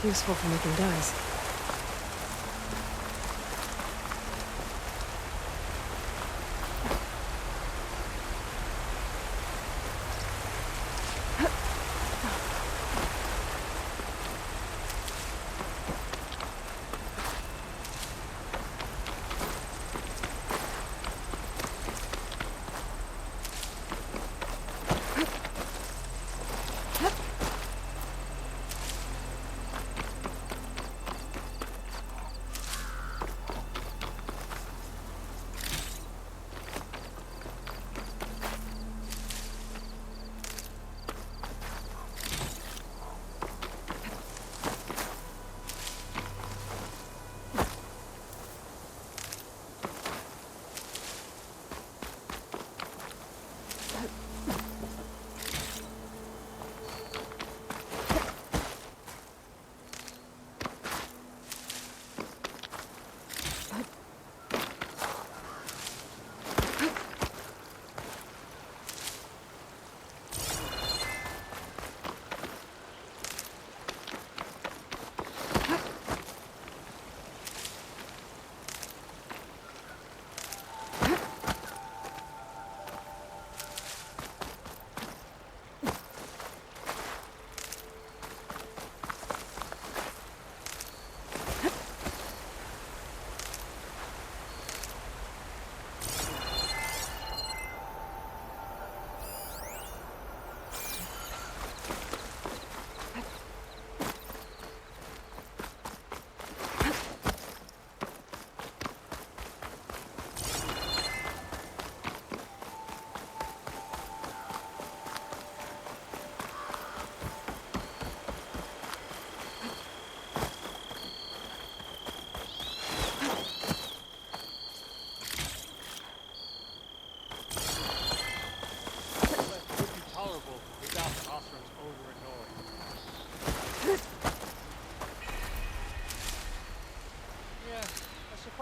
Useful for making dyes.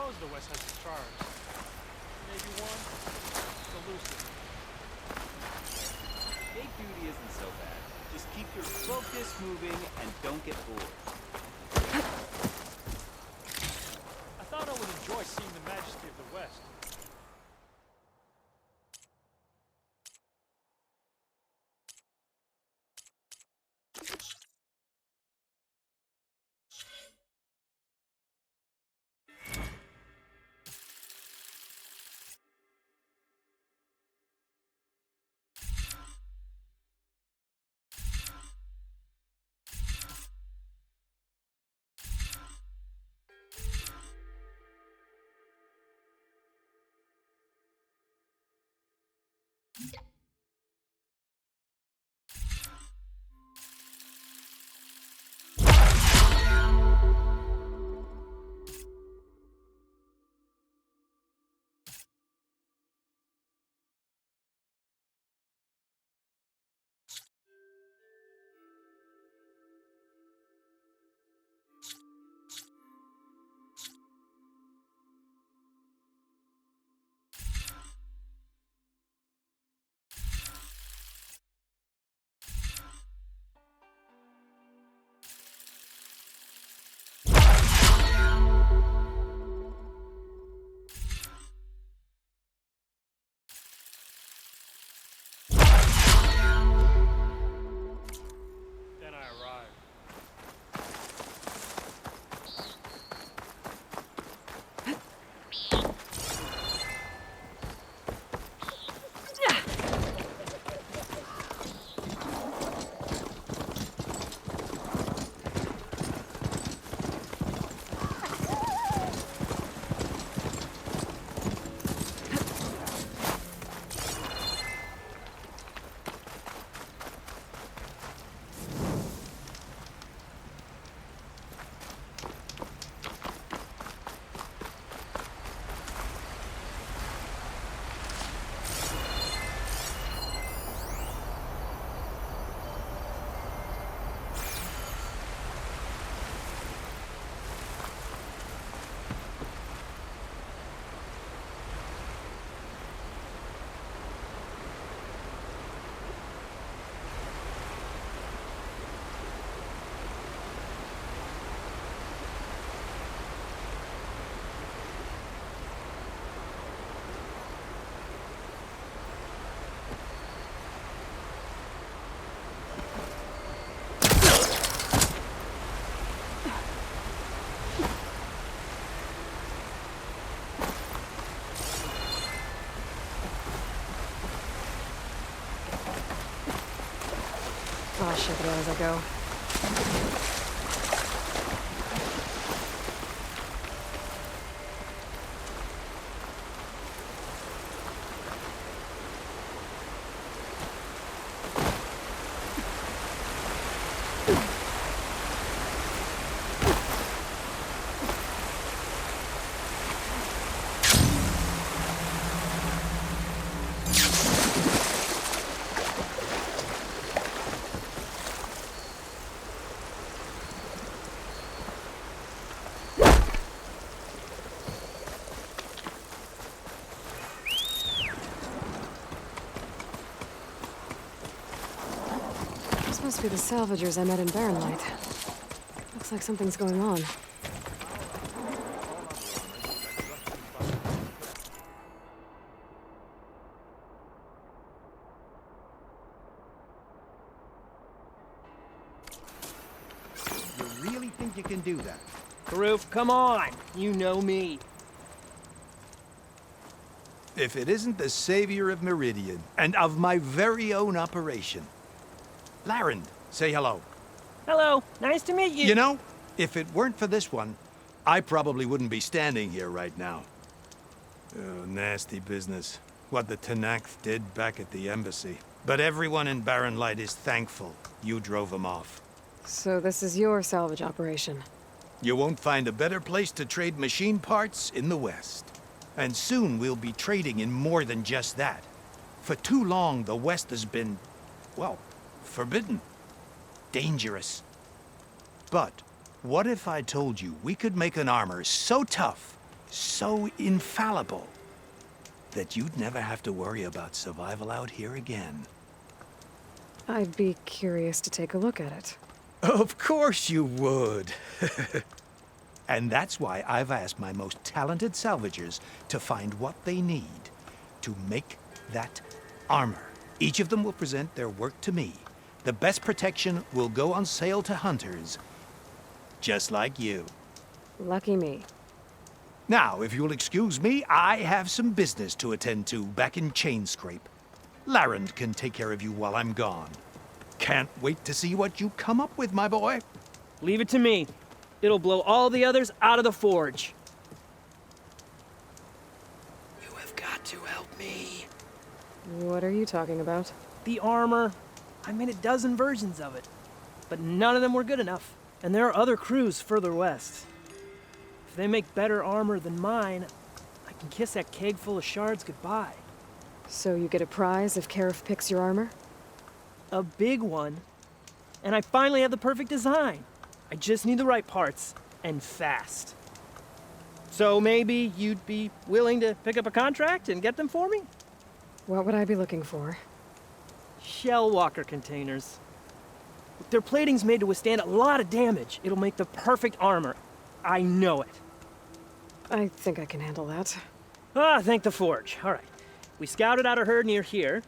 The West has its charms. Maybe one, elusive. Gate duty isn't so bad. Just keep your focus moving and don't get bored. I thought I would enjoy seeing the majesty of the West. shake it out as I go. This must be the Salvagers I met in Barrenlight. Looks like something's going on. You really think you can do that? Karoof, come on! You know me. If it isn't the savior of Meridian, and of my very own operation. Larend, say hello. Hello, nice to meet you. You know, if it weren't for this one, I probably wouldn't be standing here right now. Oh, nasty business. What the Tallneck did back at the embassy. But everyone in Barrenlight is thankful you drove them off. So this is your salvage operation. You won't find a better place to trade machine parts in the West. And soon we'll be trading in more than just that. For too long, the West has been, well, forbidden. Dangerous. But what if I told you we could make an armor so tough, so infallible, that you'd never have to worry about survival out here again? I'd be curious to take a look at it. Of course you would. And that's why I've asked my most talented salvagers to find what they need to make that armor. Each of them will present their work to me. The best protection will go on sale to hunters, just like you. Lucky me. Now, if you'll excuse me, I have some business to attend to back in Chainscrape. Larend can take care of you while I'm gone. Can't wait to see what you come up with, my boy. Leave it to me. It'll blow all the others out of the forge. You have got to help me. What are you talking about? The armor. I made a dozen versions of it, but none of them were good enough. And there are other crews further west. If they make better armor than mine, I can kiss that keg full of shards goodbye. So you get a prize if Karif picks your armor? A big one. And I finally have the perfect design. I just need the right parts, and fast. So maybe you'd be willing to pick up a contract and get them for me? What would I be looking for? Shell walker containers. Their plating's made to withstand a lot of damage. It'll make the perfect armor. I know it. I think I can handle that. Ah, thank the forge. All right. We scouted out a herd near here.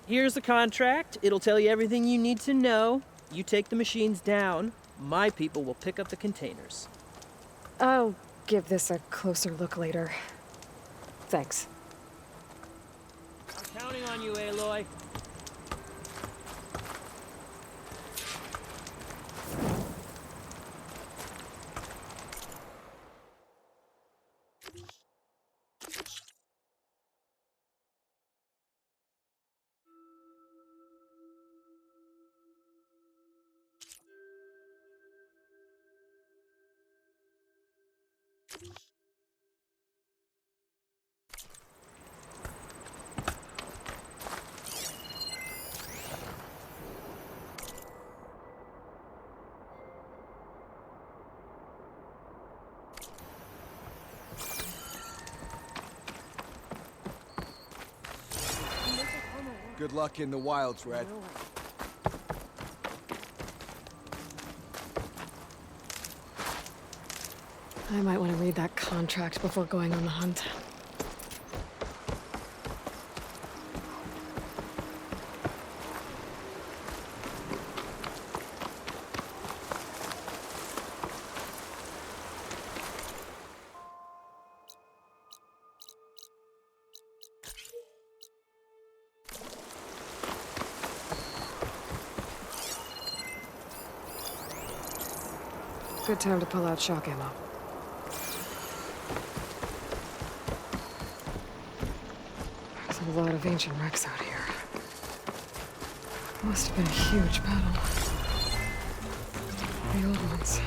Here's the contract. It'll tell you everything you need to know. You take the machines down. My people will pick up the containers. I'll give this a closer look later. Thanks. I'm counting on you, Aloy. Good luck in the wilds, Red. I might want to read that contract before going on the hunt. Good time to pull out shock ammo. There's a lot of ancient wrecks out here. Must have been a huge battle. The old ones.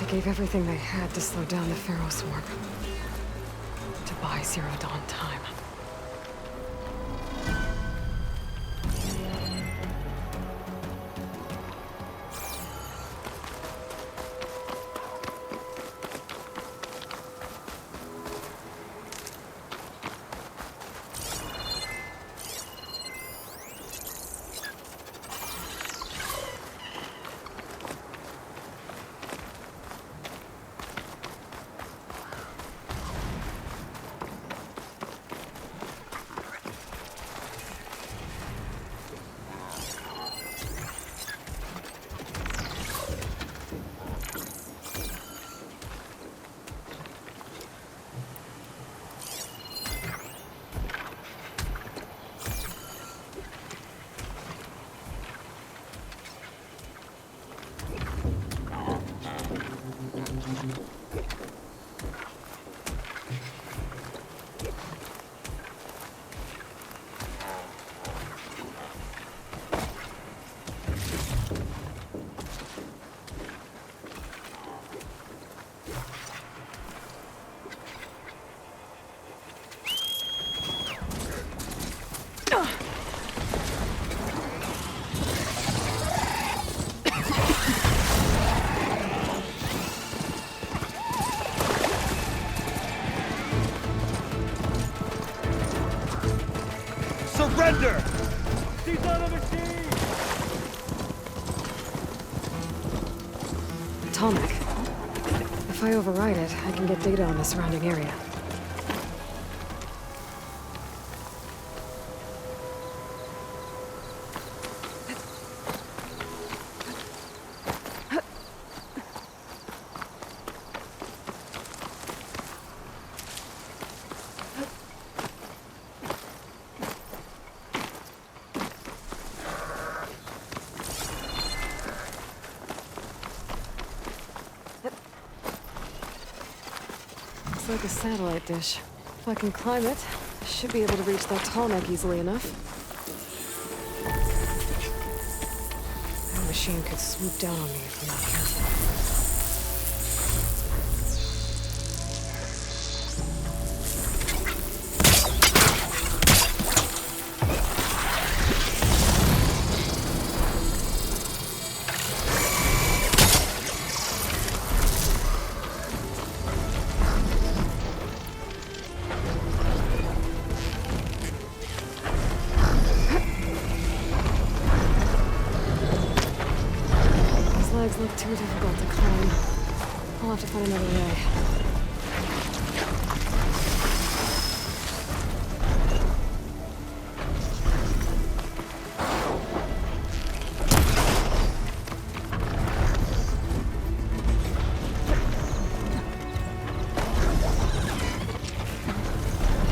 They gave everything they had to slow down the Pharaoh swarm. To buy Zero Dawn time. Surrender! She's on a machine! Tallneck. If I override it, I can get data on the surrounding area. Looks like a satellite dish. If I can climb it, I should be able to reach that Tallneck easily enough. That machine could swoop down on me if I'm not careful. Legs look too difficult to climb. I'll have to find another way.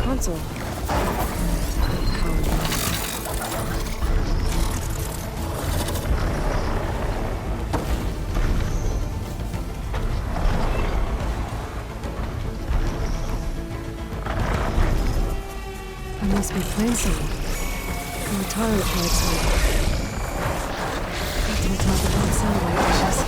Console. Must be playing something. I'm entirely tried something. Back to the top of all the satellite dishes.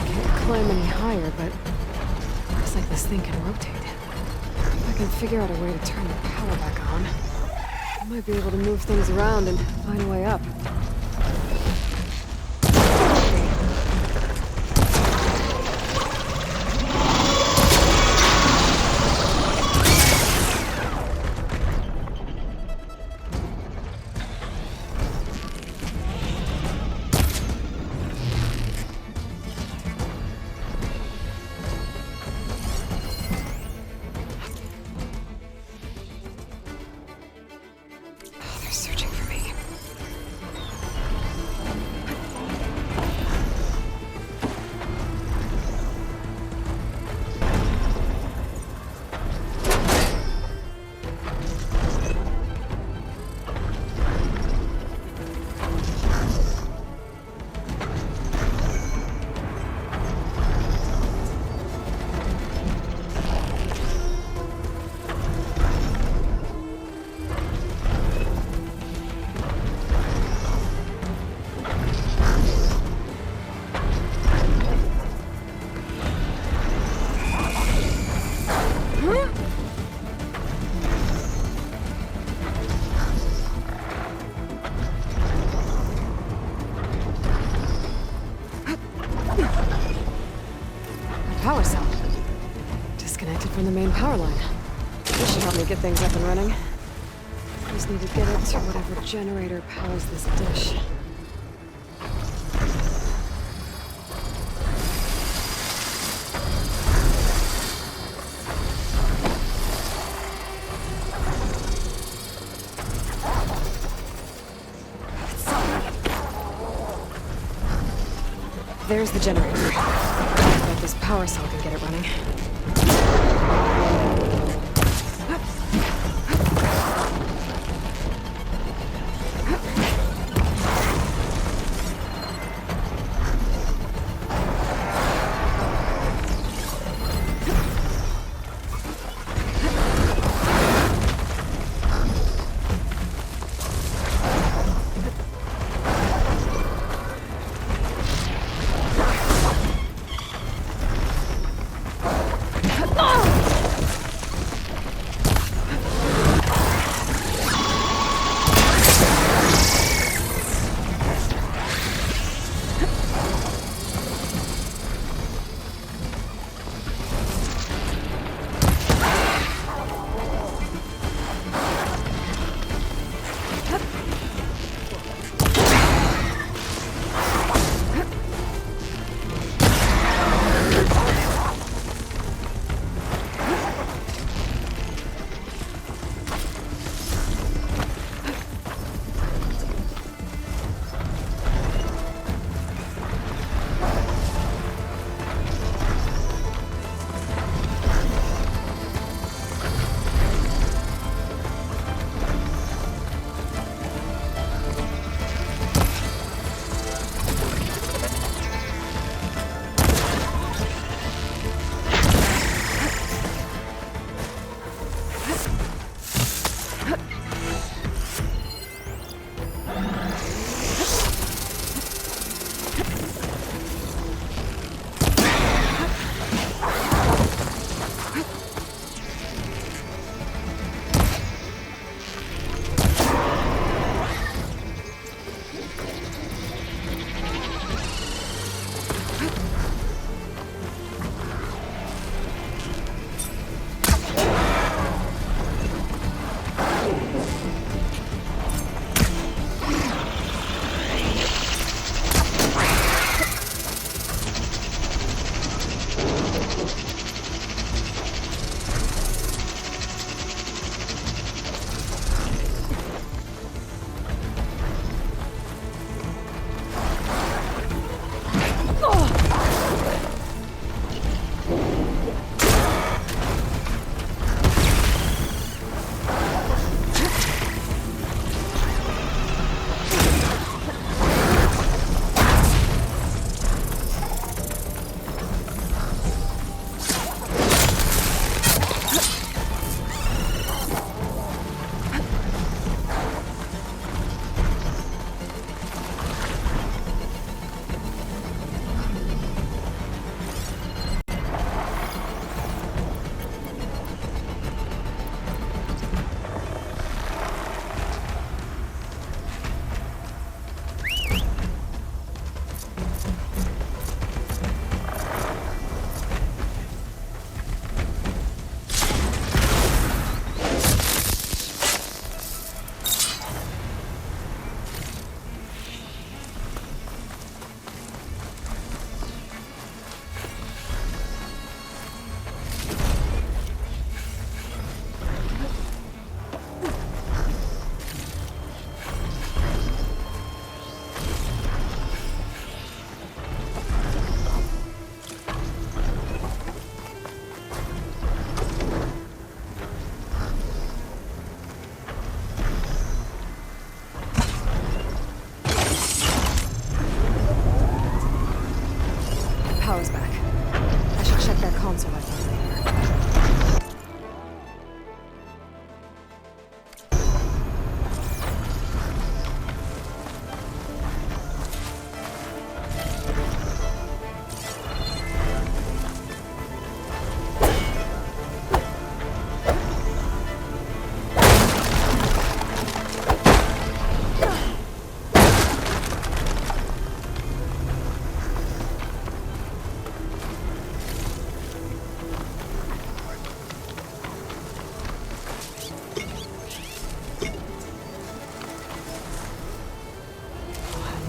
Can't climb any higher, but looks like this thing can rotate. If I can figure out a way to turn the power back on, I might be able to move things around and find a way up. broken power line. This should help me get things up and running. I just need to get it to whatever generator powers this dish. There's the generator. I bet this power cell can get it running.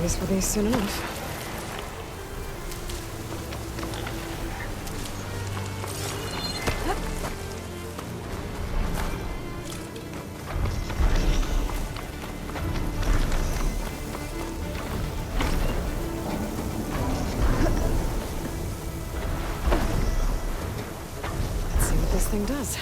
least we'll be soon enough. Let's see what this thing does.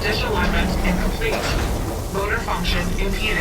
Disalignment incomplete. Motor function impeded.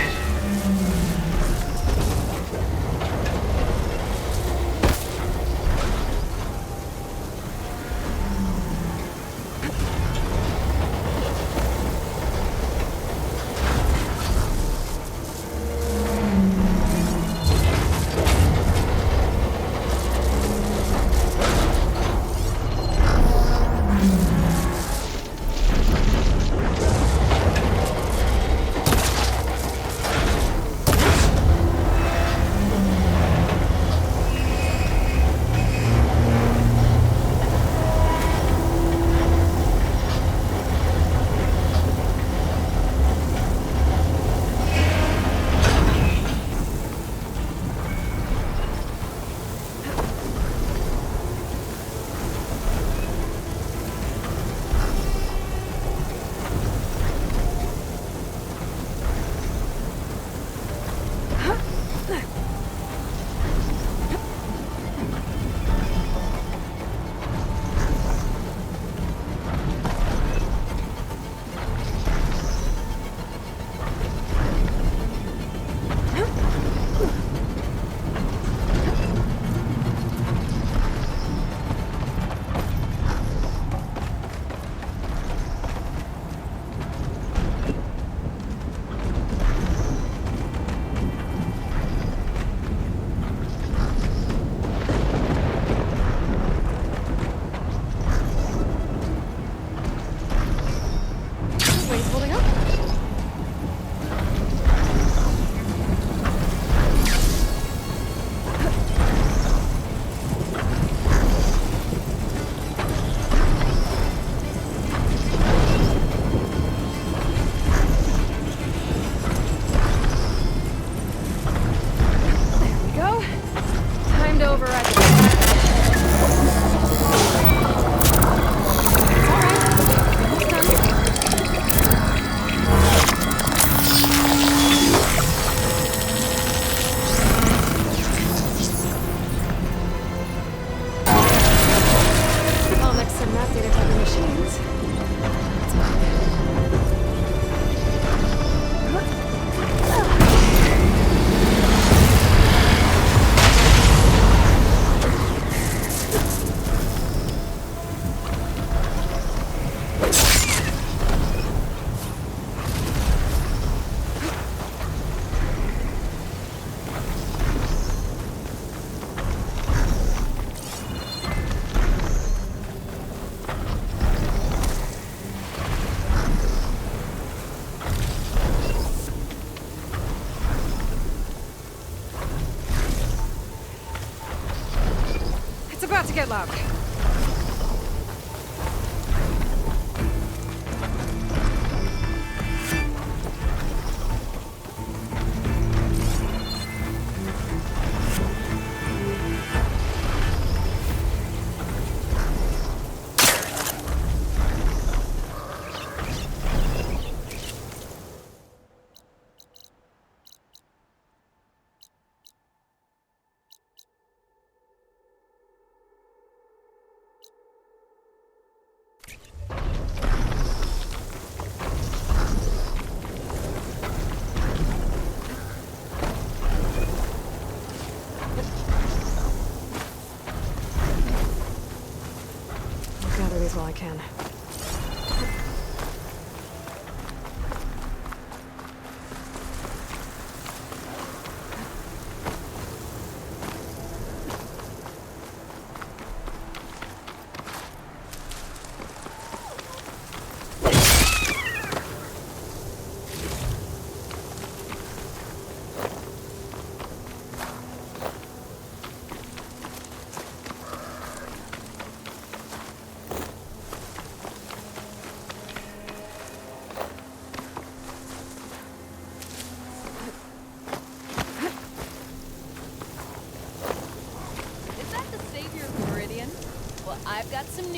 About to get loud.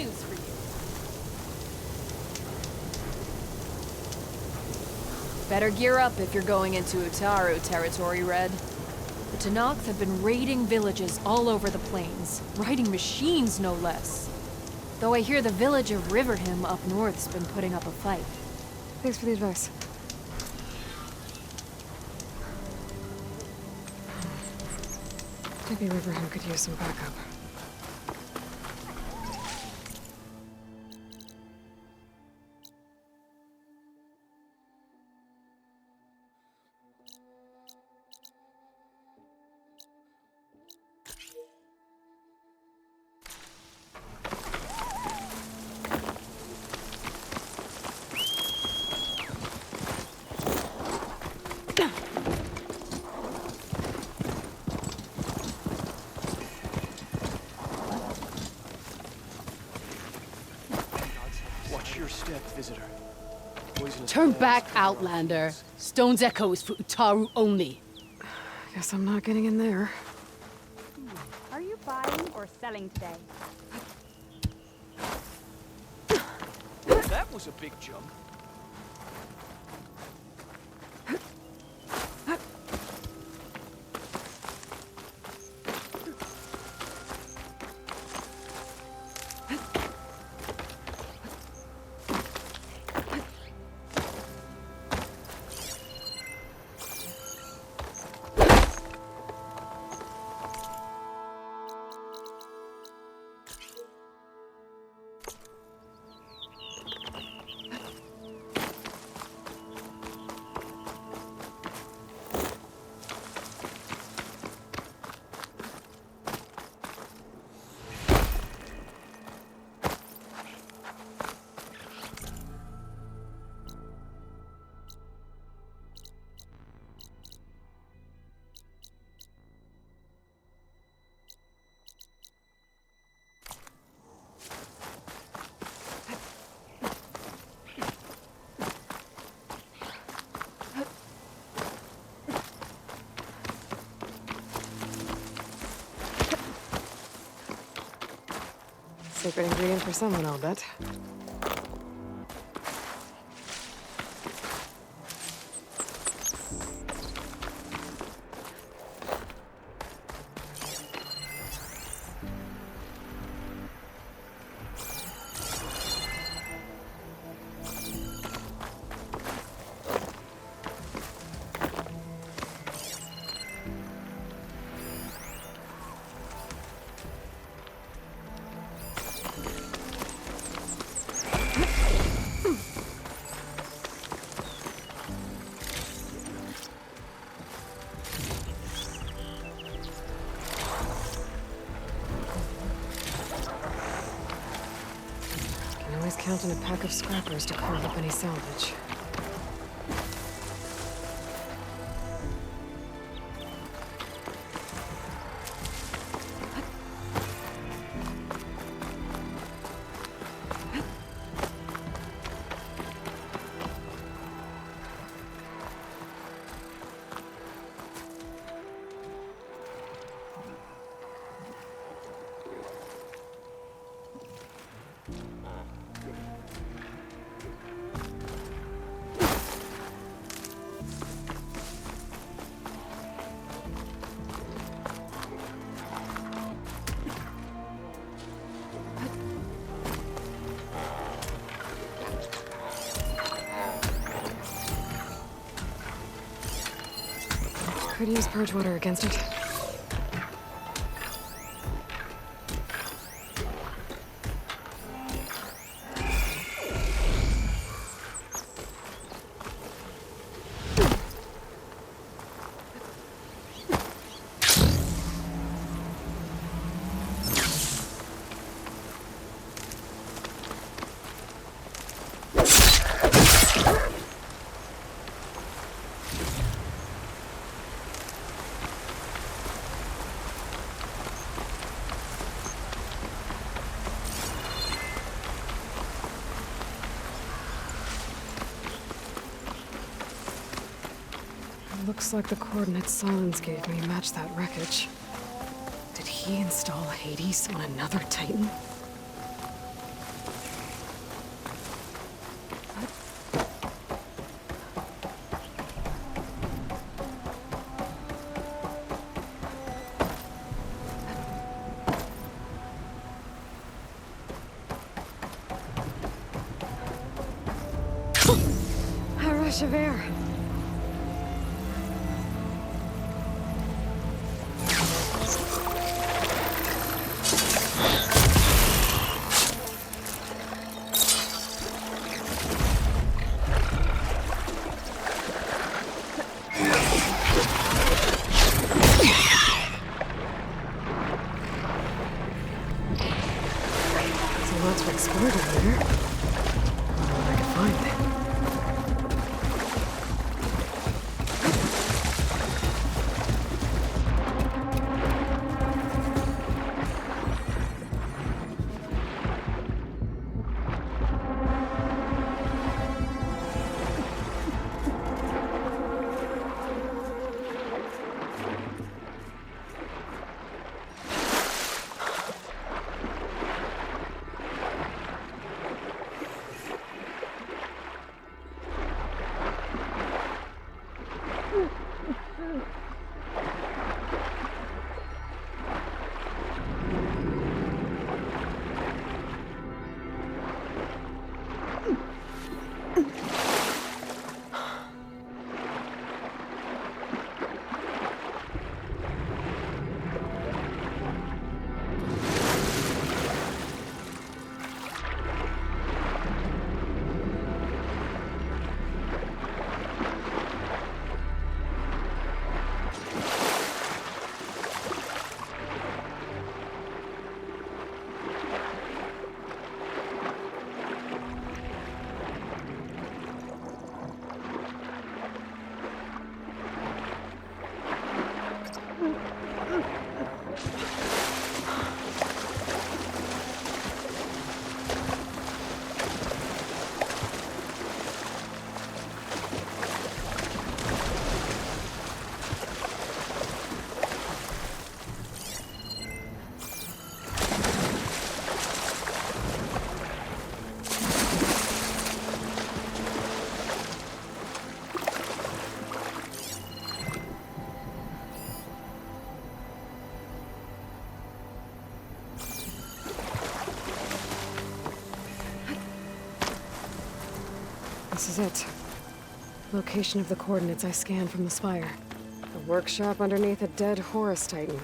news for you. Better gear up if you're going into Utaru territory, Red. The Tallneck have been raiding villages all over the plains, riding machines no less. Though I hear the village of Riverhim up north's been putting up a fight. Thanks for the advice. Maybe Riverhim could use some backup. Watch your step, visitor. Poisonous Turn plants back, come around. Outlander. Stone's Echo is for Utaru only. Guess I'm not getting in there. Are you buying or selling today? That was a big jump. Secret ingredient for someone, I'll bet. Always count on a pack of scrappers to carve up any salvage. Could use purge water against it. Looks like the coordinates Sylens gave me match that wreckage. Did he install Hades on another Titan? rush of air. To explore down there. I wonder what I can find. This is it. Location of the coordinates I scanned from the spire. A workshop underneath a dead Horus Titan.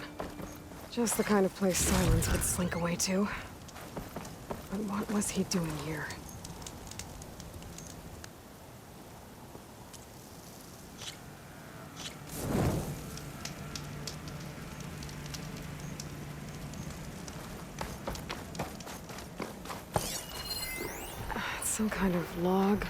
Just the kind of place Sylens would slink away to. But what was he doing here? Some kind of log.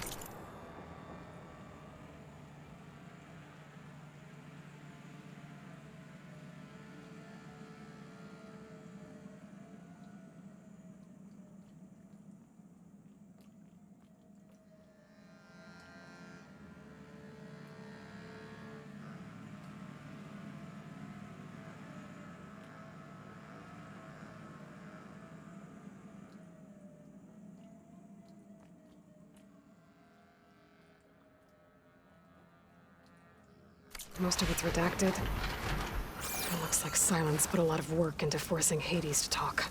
Most of it's redacted. It looks like Sylens put a lot of work into forcing Hades to talk.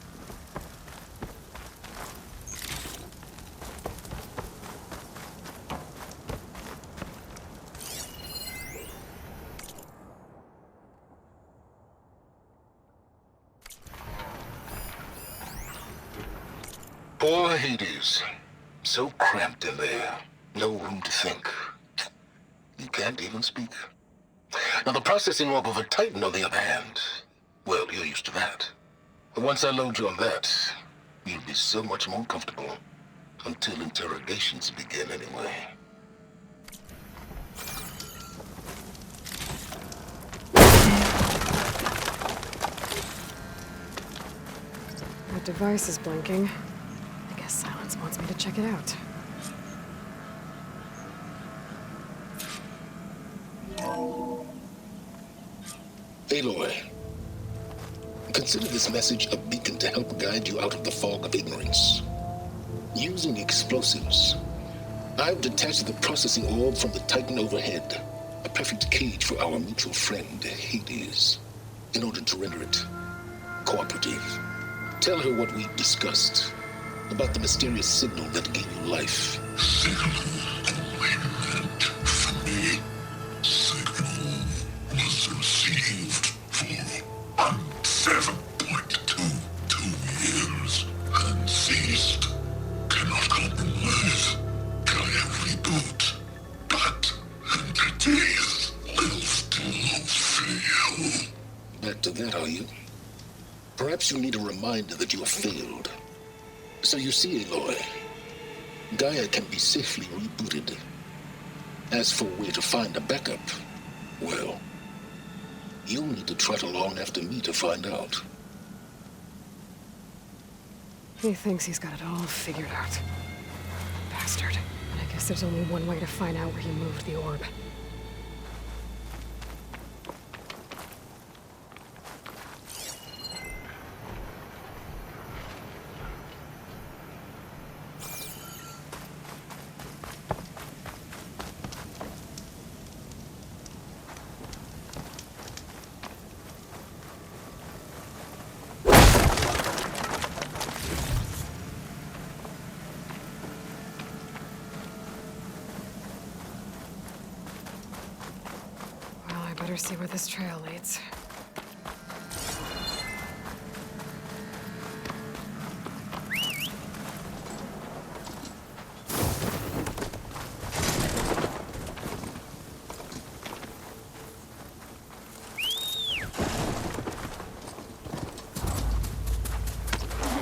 Poor Hades. So cramped in there. No room to think. You can't even speak. Now, the processing orb of a Titan, on the other hand, well, you're used to that. But once I load you on that, you'll be so much more comfortable. Until interrogations begin, anyway. My device is blinking. I guess Sylens wants me to check it out. Aloy, consider this message a beacon to help guide you out of the fog of ignorance. Using explosives, I've detached the processing orb from the Titan overhead, a perfect cage for our mutual friend, Hades, in order to render it cooperative. Tell her what we discussed about the mysterious signal that gave you life. Signal wind back to that, are you? Perhaps you need a reminder that you have failed. So you see, Aloy, Gaia can be safely rebooted. As for where to find a backup, well, you'll need to trot along after me to find out. He thinks he's got it all figured out. Bastard. And I guess there's only one way to find out where he moved the orb. Better see where this trail leads.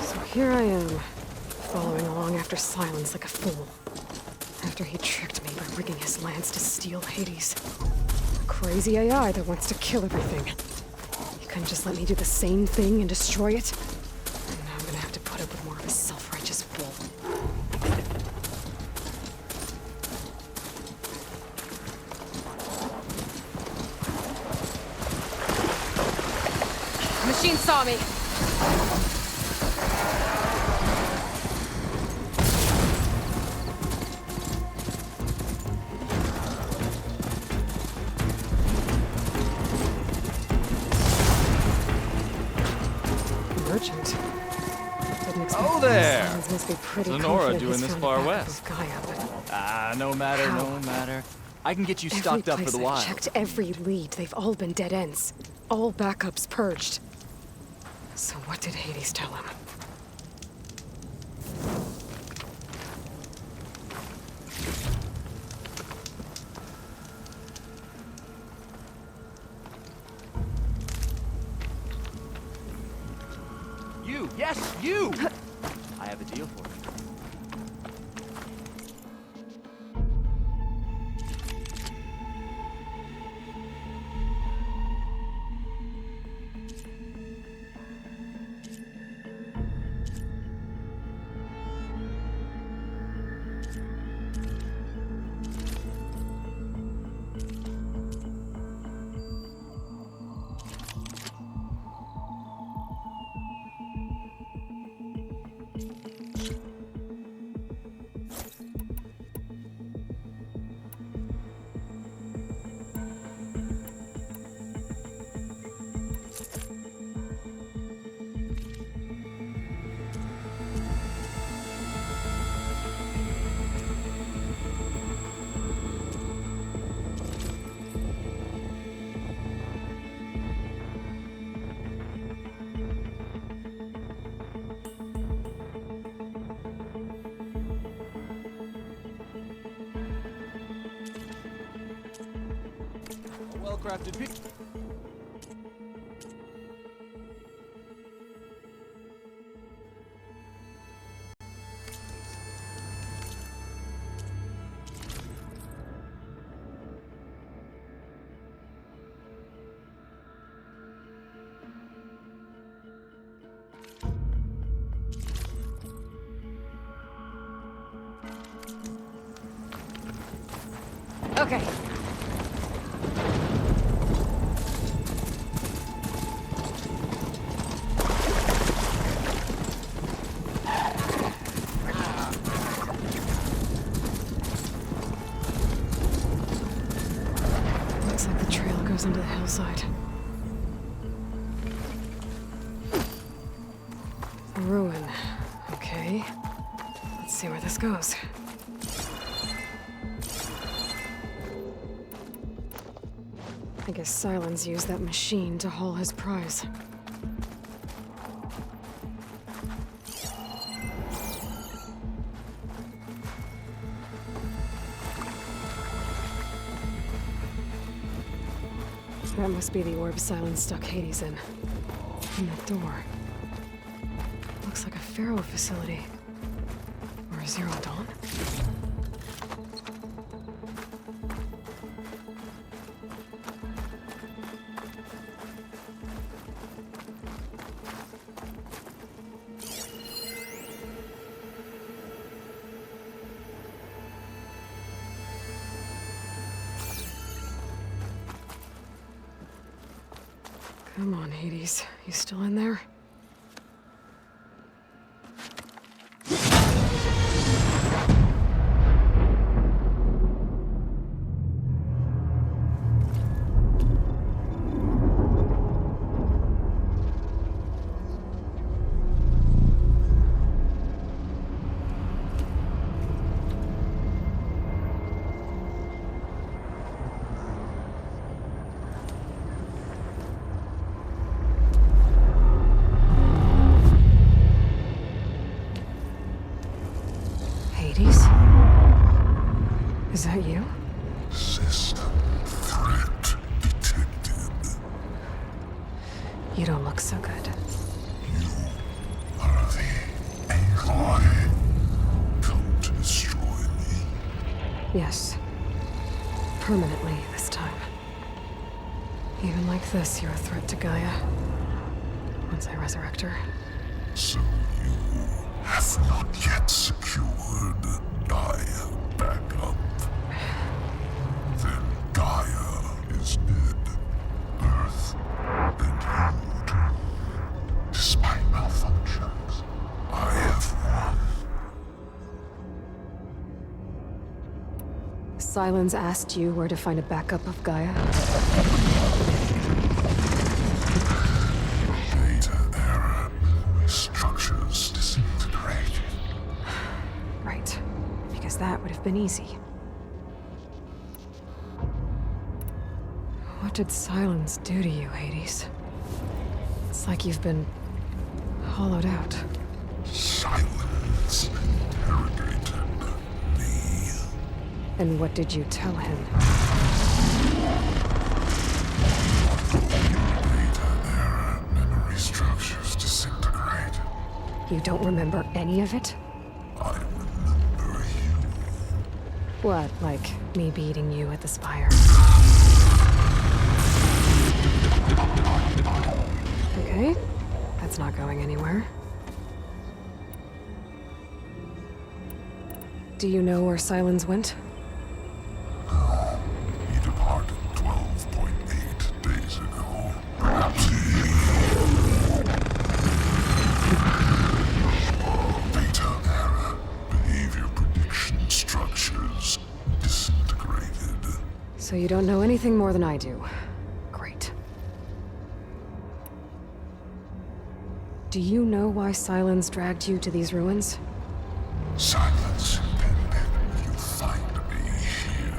So here I am, following along after Sylens like a fool. After he tricked me by rigging his lance to steal Hades. Crazy AI that wants to kill everything. You couldn't just let me do the same thing and destroy it? And now I'm gonna have to put up with more of his self-righteous bull. Machine saw me! Oh there! What's Lenora doing this far west? Gaia, no matter. I can get you stocked up for the wild. I've checked every lead. They've all been dead ends. All backups purged. So what did Hades tell him? You! Yes, you! I have a deal for you. Well-crafted piece. Okay. Looks like the trail goes into the hillside. A ruin. Okay. Let's see where this goes. I guess Sylens used that machine to haul his prize. That must be the orb Sylens stuck Hades in. And that door. Looks like a Pharaoh facility. Or a Zero Dawn? Come on, Hades. You still in there? Is that you? System threat detected. You don't look so good. You are the Aloy. Come to destroy me. Yes. Permanently this time. Even like this, you're a threat to Gaia. Once I resurrect her. So you have not yet secured Gaia back up. Then Gaia is dead. Earth and you too. Despite malfunctions, I have won. Sylens asked you where to find a backup of Gaia? Data error. Memory structures disintegrated. Right. Because that would have been easy. What did Sylens do to you, Hades? It's like you've been hollowed out. Sylens interrogated me. And what did you tell him? Data error. Memory structures disintegrated. You don't remember any of it? I remember you. What, like me beating you at the spire? Okay, that's not going anywhere. Do you know where Sylens went? No, he departed 12.8 days ago. Perhaps data error. Behavior prediction structures disintegrated. So you don't know anything more than I do. Great. Do you know why Sylens dragged you to these ruins? Silence intended you find me here.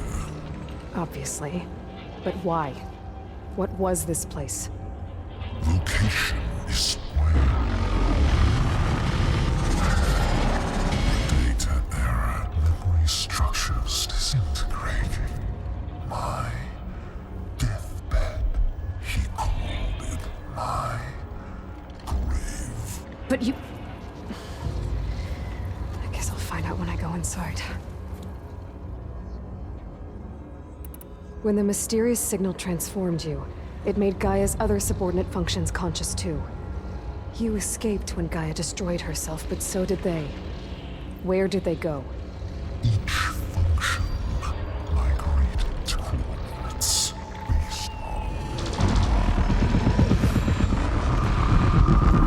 Obviously. But why? What was this place? Location is where. Data error. Memory structures disintegrating. My deathbed. He called it my grave. But you... I guess I'll find out when I go inside. When the mysterious signal transformed you, it made Gaia's other subordinate functions conscious too. You escaped when Gaia destroyed herself, but so did they. Where did they go? Each function migrated to coordinates based on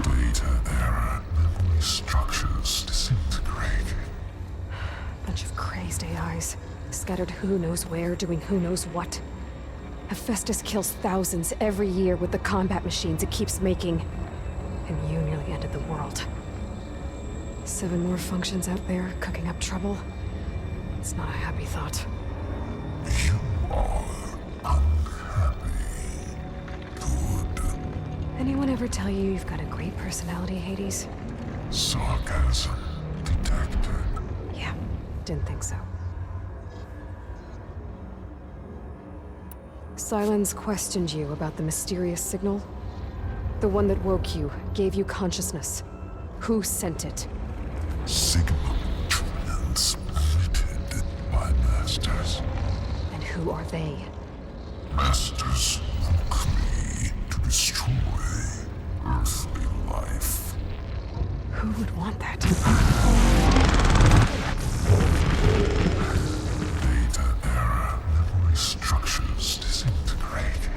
data error. Memory structures disintegrating. Bunch of crazed AIs, scattered who knows where, doing who knows what. Hephaestus kills thousands every year with the combat machines it keeps making. And you nearly ended the world. 7 more functions out there, cooking up trouble. It's not a happy thought. You are unhappy. Good. Anyone ever tell you you've got a great personality, Hades? Sarcasm detected. Yeah, didn't think so. Sylens questioned you about the mysterious signal? The one that woke you, gave you consciousness. Who sent it? Signal transmitted by masters. And who are they? Masters woke me to destroy earthly life. Who would want that? Data error, memory structures disintegrating.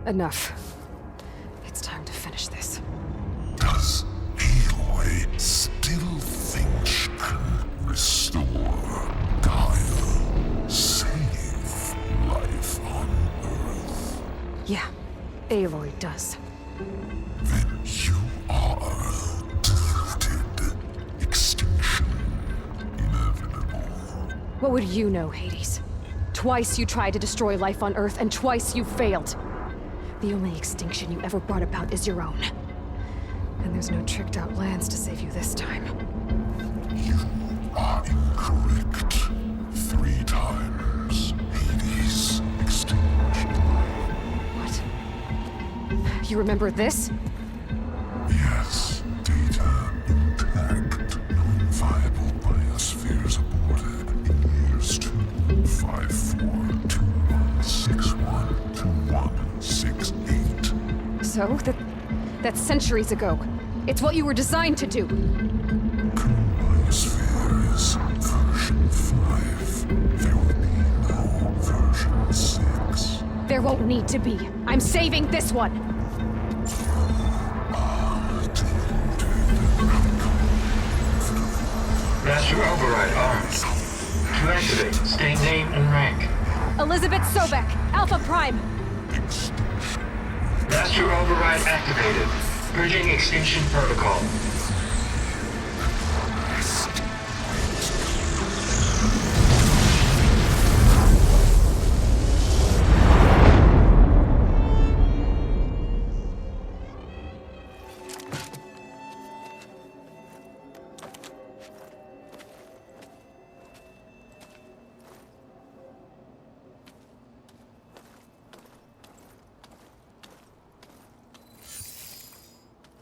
Enough. It's time to finish this. Does Aloy still think she can restore Gaia? Save life on Earth? Yeah, Aloy does. Then you are deluded. Extinction inevitable. What would you know, Hades? Twice you tried to destroy life on Earth, and twice you failed. The only extinction you ever brought about is your own. And there's no tricked-out lands to save you this time. You are incorrect. 3 times. Hades extinction. What? You remember this? Yes, data intact. Non-viable biospheres aborted in years 25421612168. So? That's centuries ago. It's what you were designed to do. Biosphere is version 5. There will be no version 6. There won't need to be. I'm saving this one! Master override armed. To activate, state name and rank. Elizabeth Sobek, Alpha Prime! Master override activated. Bridging extinction protocol.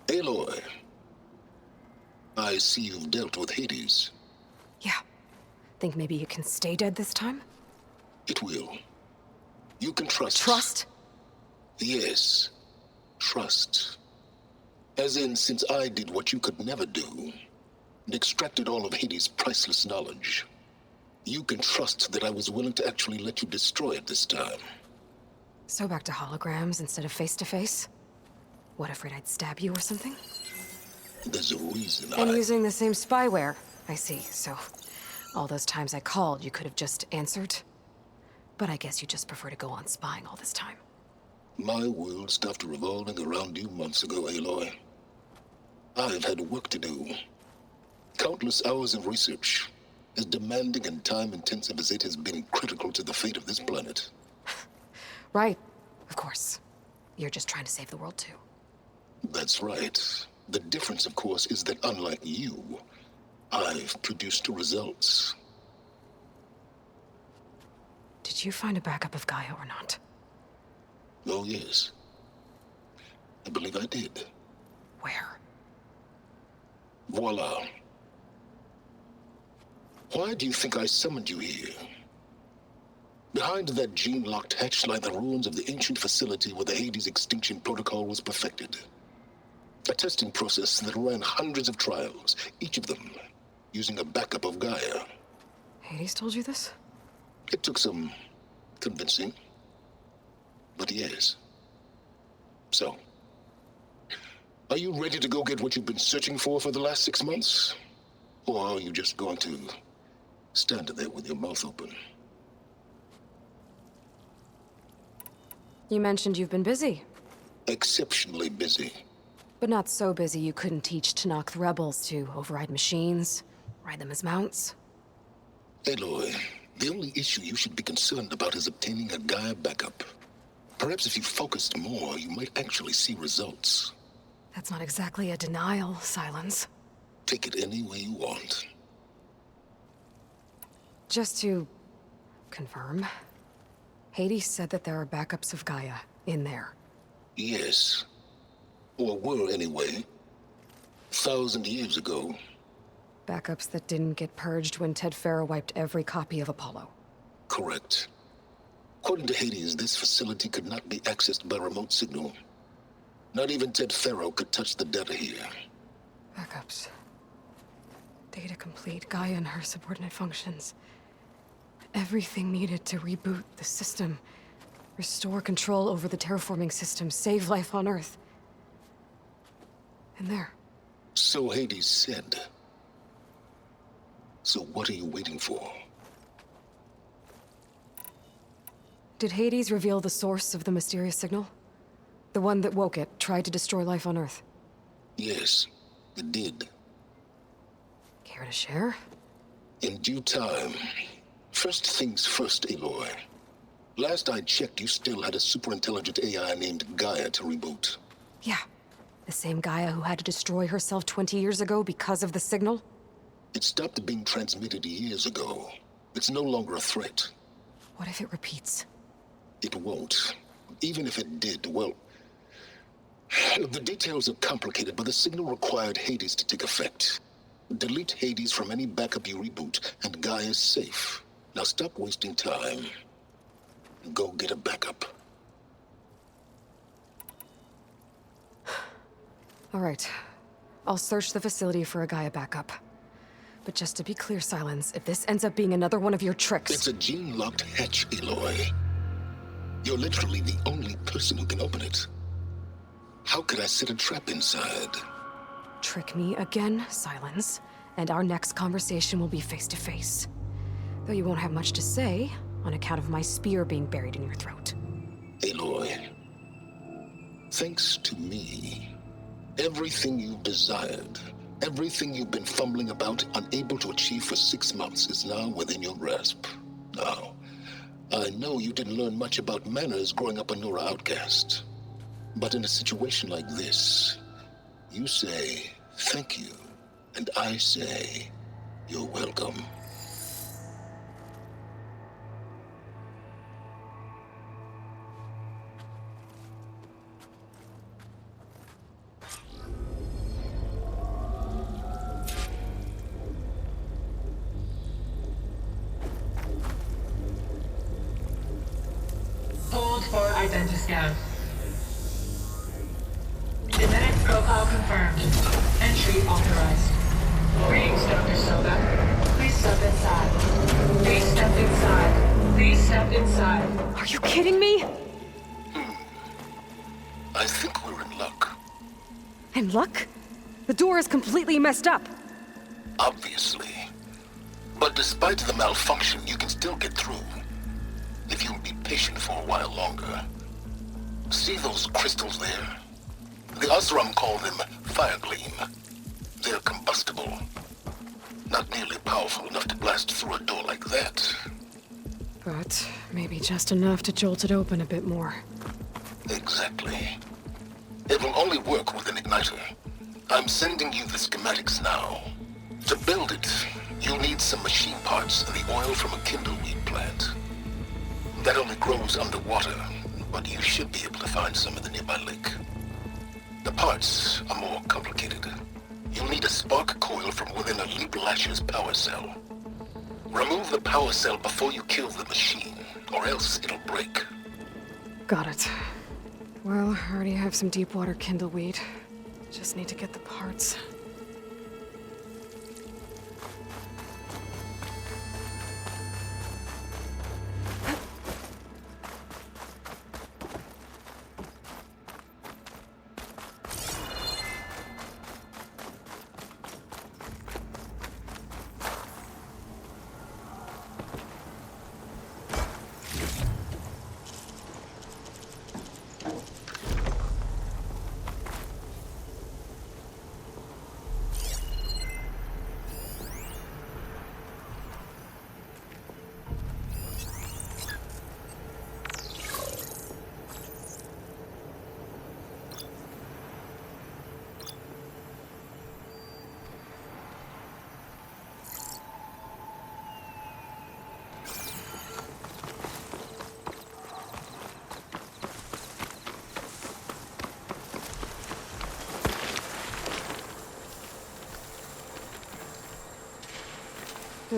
Aloy, I see you've dealt with Hades. Yeah. Think maybe you can stay dead this time? It will. You can trust. Trust? Yes. Trust. As in, since I did what you could never do, and extracted all of Hades' priceless knowledge, you can trust that I was willing to actually let you destroy it this time. So back to holograms instead of face-to-face? What, afraid I'd stab you or something? There's a reason And using the same spyware. I see, so all those times I called, you could have just answered? But I guess you just prefer to go on spying all this time. My world stopped revolving around you months ago, Aloy. I've had work to do. Countless hours of research, as demanding and time-intensive as it has been critical to the fate of this planet. Right, of course. You're just trying to save the world too. That's right. The difference, of course, is that unlike you, I've produced results. Did you find a backup of Gaia or not? Oh, yes. I believe I did. Where? Voila. Why do you think I summoned you here? Behind that gene-locked hatch lie the ruins of the ancient facility where the Hades extinction protocol was perfected. A testing process that ran hundreds of trials, each of them using a backup of Gaia. Hades told you this? It took some convincing, but yes. So, are you ready to go get what you've been searching for the last 6 months? Or are you just going to stand there with your mouth open? You mentioned you've been busy. Exceptionally busy. But not so busy you couldn't teach Tallneck the rebels to override machines, ride them as mounts. Aloy, the only issue you should be concerned about is obtaining a Gaia backup. Perhaps if you focused more, you might actually see results. That's not exactly a denial, Sylens. Take it any way you want. Just to confirm, Hades said that there are backups of Gaia in there. Yes. Or were anyway. 1,000 years ago. Backups that didn't get purged when Ted Faro wiped every copy of Apollo. Correct. According to Hades, this facility could not be accessed by remote signal. Not even Ted Faro could touch the data here. Backups. Data complete, Gaia and her subordinate functions. Everything needed to reboot the system. Restore control over the terraforming system, save life on Earth. And there. So Hades said. So what are you waiting for? Did Hades reveal the source of the mysterious signal? The one that woke it, tried to destroy life on Earth? Yes, it did. Care to share? In due time. First things first, Aloy. Last I checked, you still had a super-intelligent AI named Gaia to reboot. Yeah. The same Gaia who had to destroy herself 20 years ago because of the signal? It stopped being transmitted years ago. It's no longer a threat. What if it repeats? It won't. Even if it did, well... The details are complicated, but the signal required Hades to take effect. Delete Hades from any backup you reboot, and Gaia's safe. Now stop wasting time. Go get a backup. All right. I'll search the facility for a Gaia backup. But just to be clear, Sylens, if this ends up being another one of your tricks... It's a gene-locked hatch, Aloy. You're literally the only person who can open it. How could I set a trap inside? Trick me again, Sylens, and our next conversation will be face-to-face. Though you won't have much to say, on account of my spear being buried in your throat. Aloy, thanks to me, everything you've desired, everything you've been fumbling about, unable to achieve for 6 months, is now within your grasp. Now, I know you didn't learn much about manners growing up a Nora outcast. But in a situation like this, you say, thank you, and I say, you're welcome. Hold for identiscan. Genetic profile confirmed. Entry authorized. Greetings, Dr. Soga. Please step inside. Please step inside. Please step inside. Are you kidding me? I think we're in luck. In luck? The door is completely messed up. Obviously. But despite the malfunction, you can still get through. If you'll be patient for a while longer. See those crystals there? The Osram call them Firegleam. They're combustible. Not nearly powerful enough to blast through a door like that. But maybe just enough to jolt it open a bit more. Exactly. It will only work with an igniter. I'm sending you the schematics now. To build it, you'll need some machine parts and the oil from a kindleweed plant. That only grows underwater, but you should be able to find some in the nearby lake. The parts are more complicated. You'll need a spark coil from within a Leap Lasher's power cell. Remove the power cell before you kill the machine, or else it'll break. Got it. Well, I already have some deep water kindleweed. Just need to get the parts.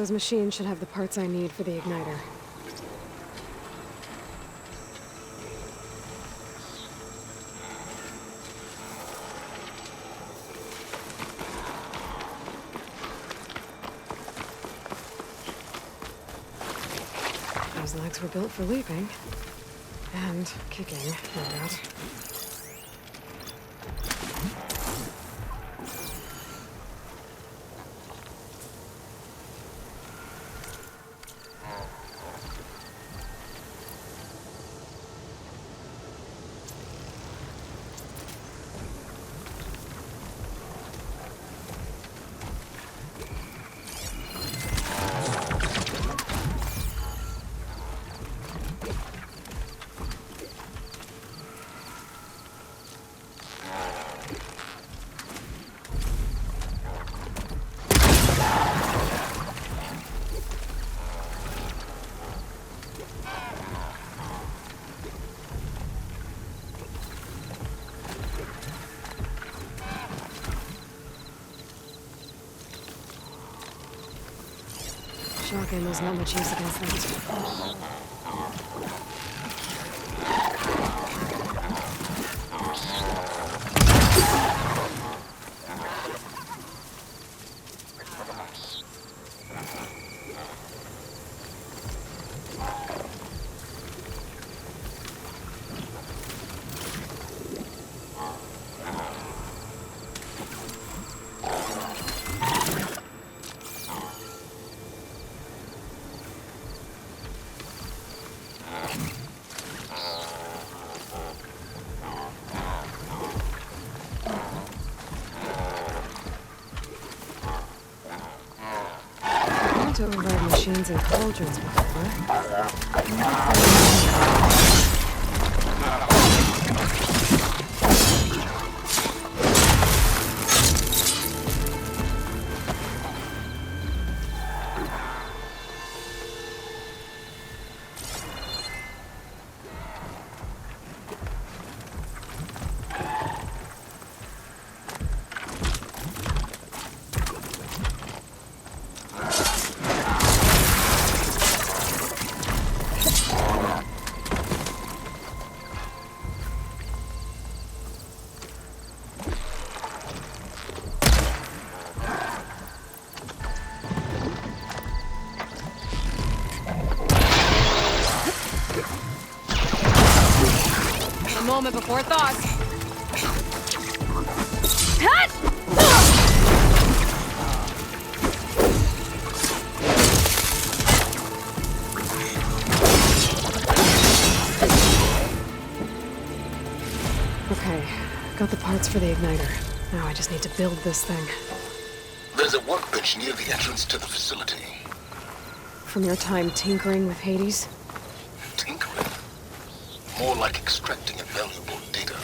Those machines should have the parts I need for the igniter. Those legs were built for leaping. And kicking, no doubt. Shock ammo's not much use against that. To override machines and cauldrons before. Moment before thought. Okay, got the parts for the igniter. Now I just need to build this thing. There's a workbench near the entrance to the facility. From your time tinkering with Hades? Tinkering? More like extracting valuable data.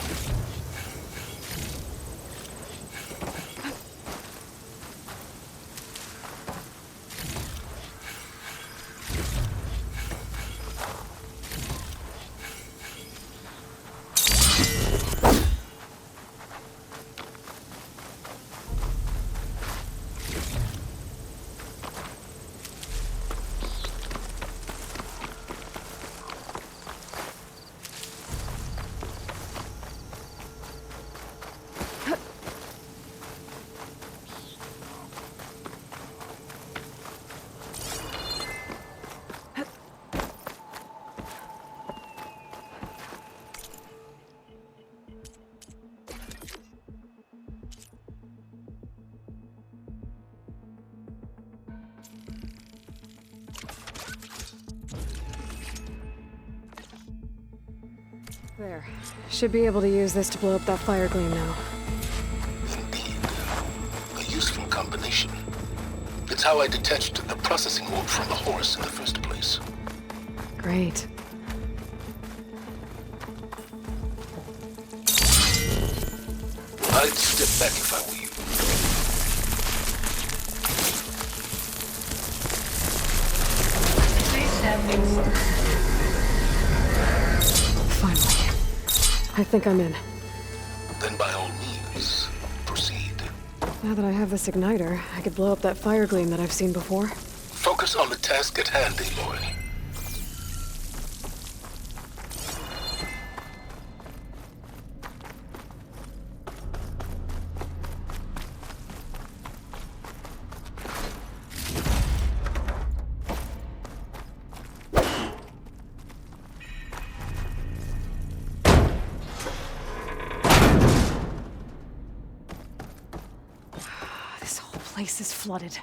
There. Should be able to use this to blow up that fire gleam now. Indeed. A useful combination. It's how I detached the processing orb from the horse in the first place. Great. I'd step back if I were you. Please stand in. Finally. I think I'm in. Then by all means, proceed. Now that I have this igniter, I could blow up that fire gleam that I've seen before. Focus on the task at hand, Aloy. This whole place is flooded.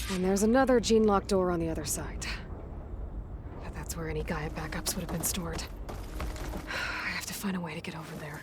And there's another gene-locked door on the other side. But that's where any Gaia backups would have been stored. I have to find a way to get over there.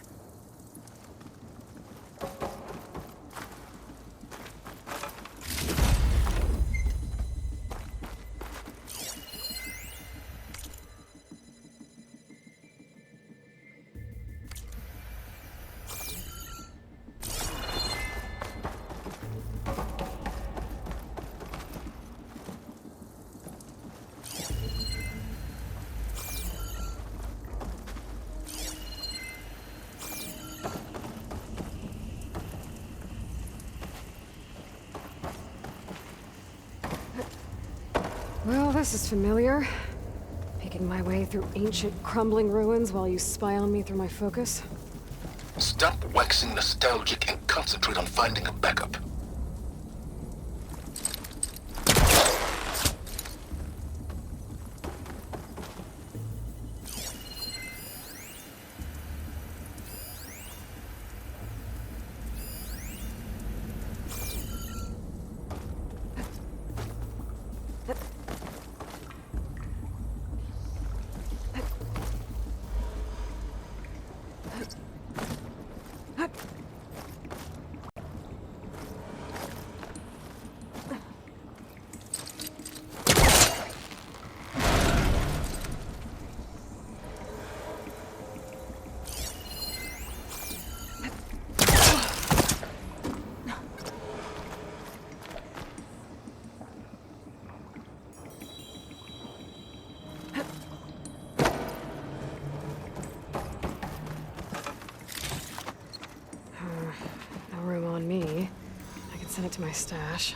Well, this is familiar. Making my way through ancient, crumbling ruins while you spy on me through my focus. Stop waxing nostalgic and concentrate on finding a backup. No room on me. I can send it to my stash.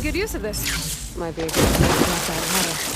good use of this. Might be a good time to drop that ladder.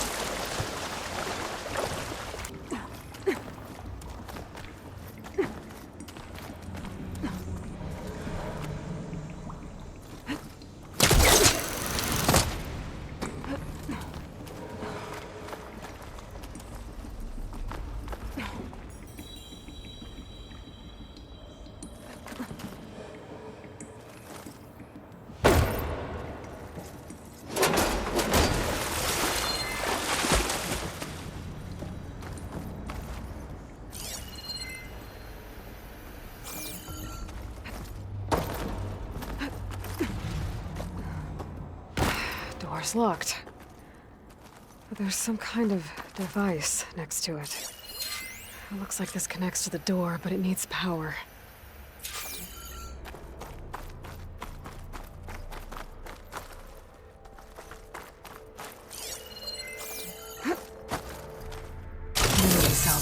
Door's locked. But there's some kind of device next to it. It looks like this connects to the door, but it needs power. Community cell.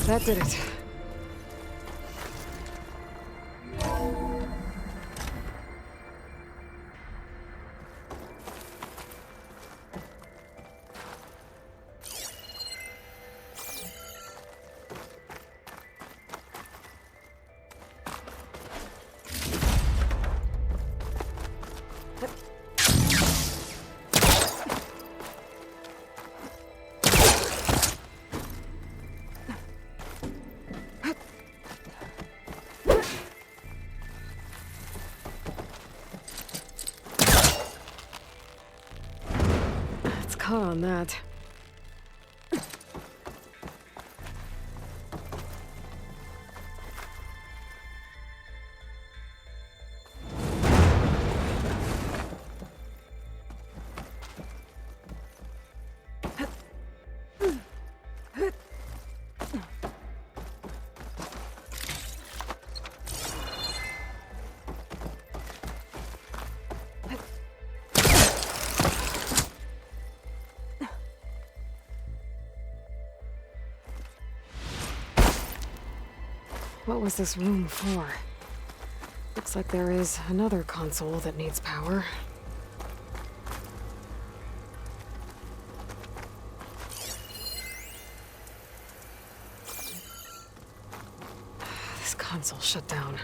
That did it. Caught on that. What was this room for? Looks like there is another console that needs power. This console shut down.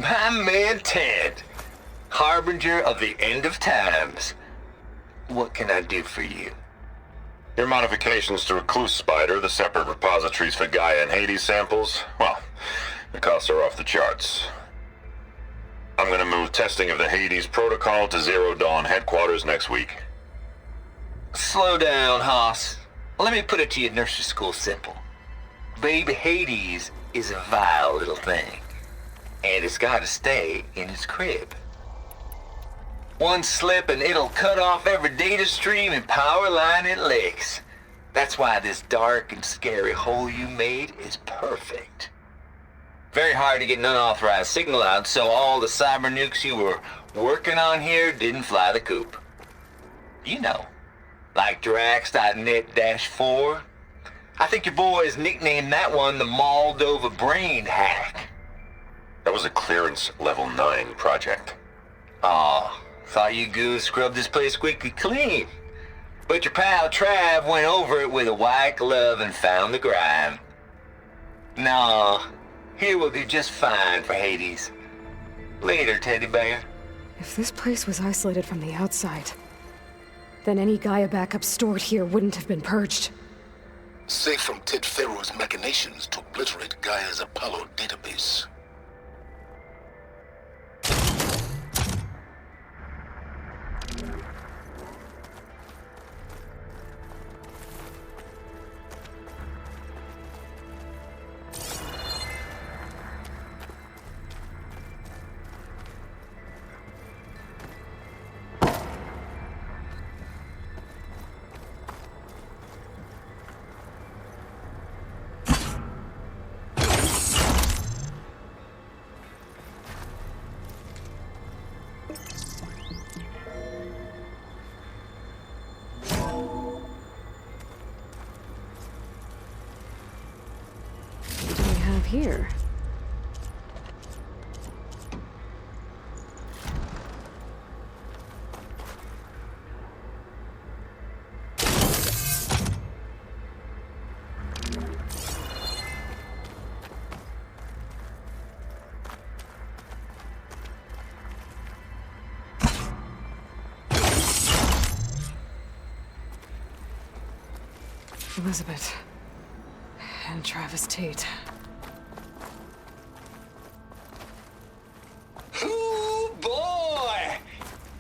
My man Ted, harbinger of the end of times. What can I do for you? Your modifications to Recluse Spider, the separate repositories for Gaia and Hades samples, well, the costs are off the charts. I'm gonna move testing of the Hades protocol to Zero Dawn headquarters next week. Slow down, Hoss. Let me put it to you nursery school simple. Baby Hades is a vile little thing, and it's gotta stay in its crib. One slip and it'll cut off every data stream and power line it licks. That's why this dark and scary hole you made is perfect. Very hard to get an unauthorized signal out, so all the cyber nukes you were working on here didn't fly the coop. You know, like Drax.net-4. I think your boys nicknamed that one the Moldova Brain Hack. That was a clearance level 9 project. Aw, thought you goons scrubbed this place squeaky clean. But your pal Trav went over it with a white glove and found the grime. Nah, here we'll do just fine for Hades. Later, teddy bear. If this place was isolated from the outside, then any Gaia backup stored here wouldn't have been purged. Safe from Ted Pharaoh's machinations to obliterate Gaia's Apollo database. Here. Elizabeth and Travis Tate.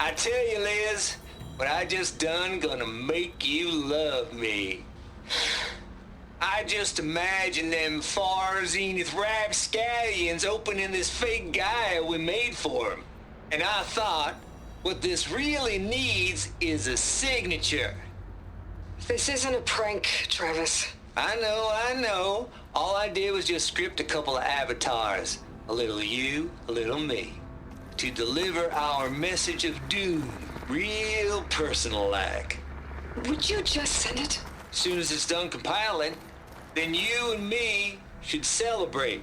I tell you, Liz, what I just done gonna make you love me. I just imagine them far zenith rapscallions opening this fake Gaia we made for them. And I thought, what this really needs is a signature. This isn't a prank, Travis. I know. All I did was just script a couple of avatars. A little you, a little me. To deliver our message of doom, real personal-like. Would you just send it? As soon as it's done compiling, then you and me should celebrate.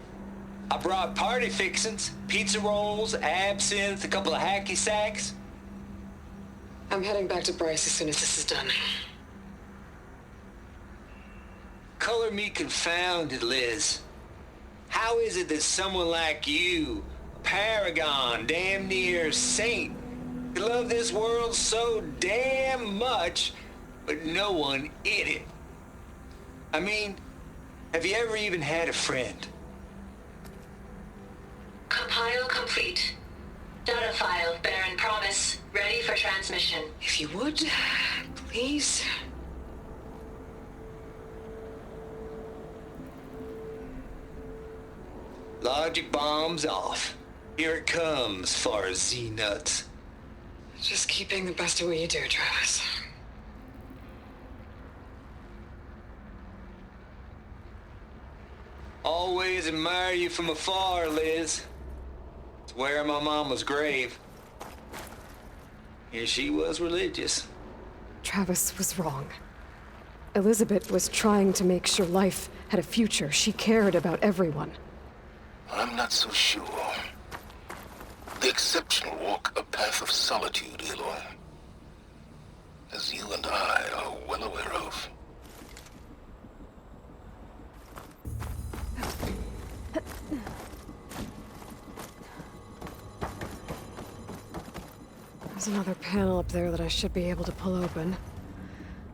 I brought party fixins, pizza rolls, absinthe, a couple of hacky sacks. I'm heading back to Bryce as soon as this is done. Color me confounded, Liz. How is it that someone like you, paragon, damn near saint, could love this world so damn much, but no one in it? I mean, have you ever even had a friend? Compile complete. Data file, Baron Promise, ready for transmission. If you would, please. Logic bombs off. Here it comes, far as Z-nuts. Just keep being the best at what you do, Travis. Always admire you from afar, Liz. It's where my mama's grave. And she was religious. Travis was wrong. Elizabeth was trying to make sure life had a future. She cared about everyone. I'm not so sure. The exceptional walk a path of solitude, Aloy. As you and I are well aware of. There's another panel up there that I should be able to pull open.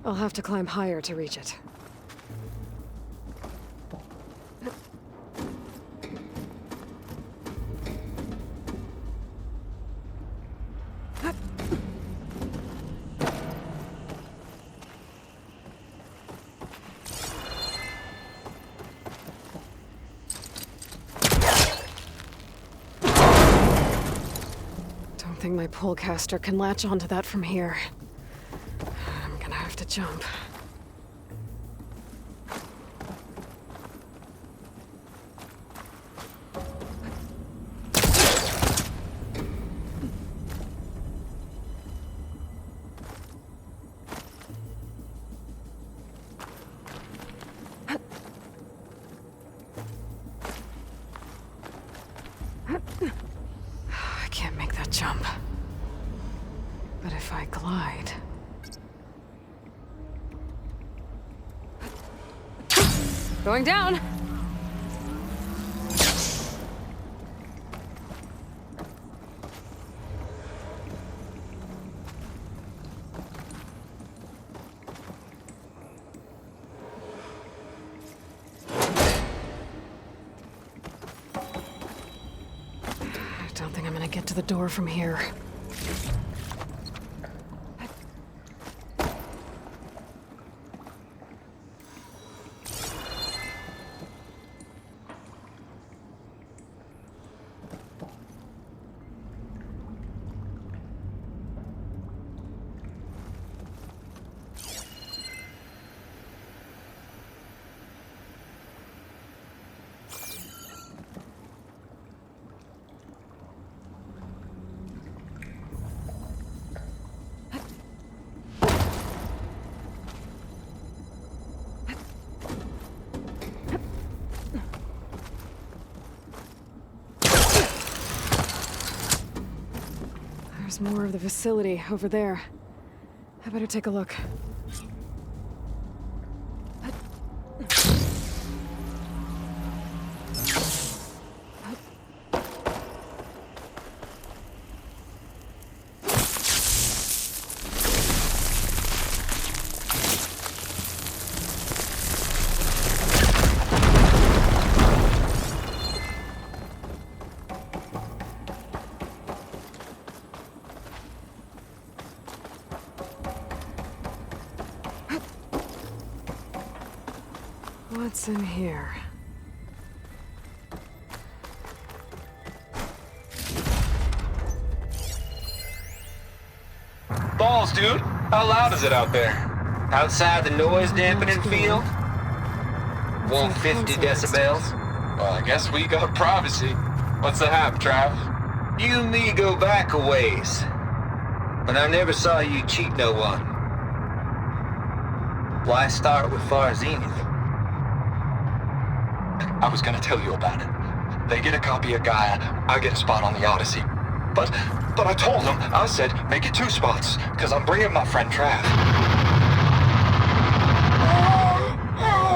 I'll have to climb higher to reach it. I think my pullcaster can latch onto that from here. I'm gonna have to jump. Going down. I don't think I'm gonna get to the door from here. There's more of the facility over there. I better take a look. What's in here? Balls, dude. How loud is it out there? Outside the noise dampening field? 150 decibels? Well, I guess we got privacy. What's the hap, Trav? You and me go back a ways. But I never saw you cheat no one. Why start with Far Zenith? I was gonna tell you about it. They get a copy of Gaia, I get a spot on the Odyssey. But I told them, I said, make it 2 spots, because I'm bringing my friend Trav.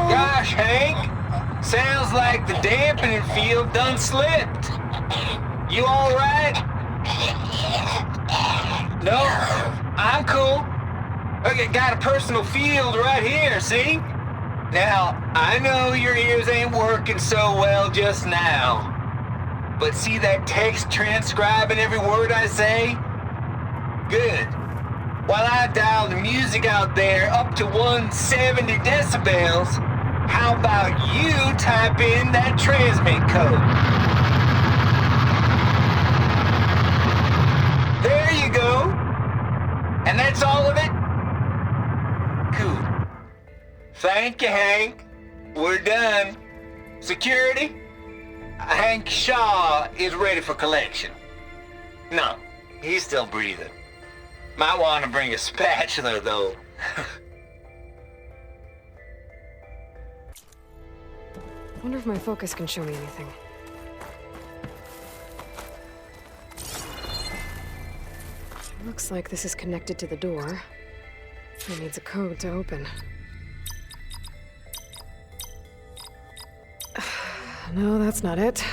Gosh, Hank. Sounds like the dampening field done slipped. You all right? No? I'm cool. Okay, got a personal field right here, see? Now, I know your ears ain't working so well just now. But see that text transcribing every word I say? Good. While I dial the music out there up to 170 decibels, how about you type in that transmit code? There you go. And that's all of it? Cool. Thank you, Hank. We're done. Security? Hank Shaw is ready for collection. No, he's still breathing. Might want to bring a spatula, though. Wonder if my focus can show me anything. Looks like this is connected to the door. It needs a code to open. No, that's not it.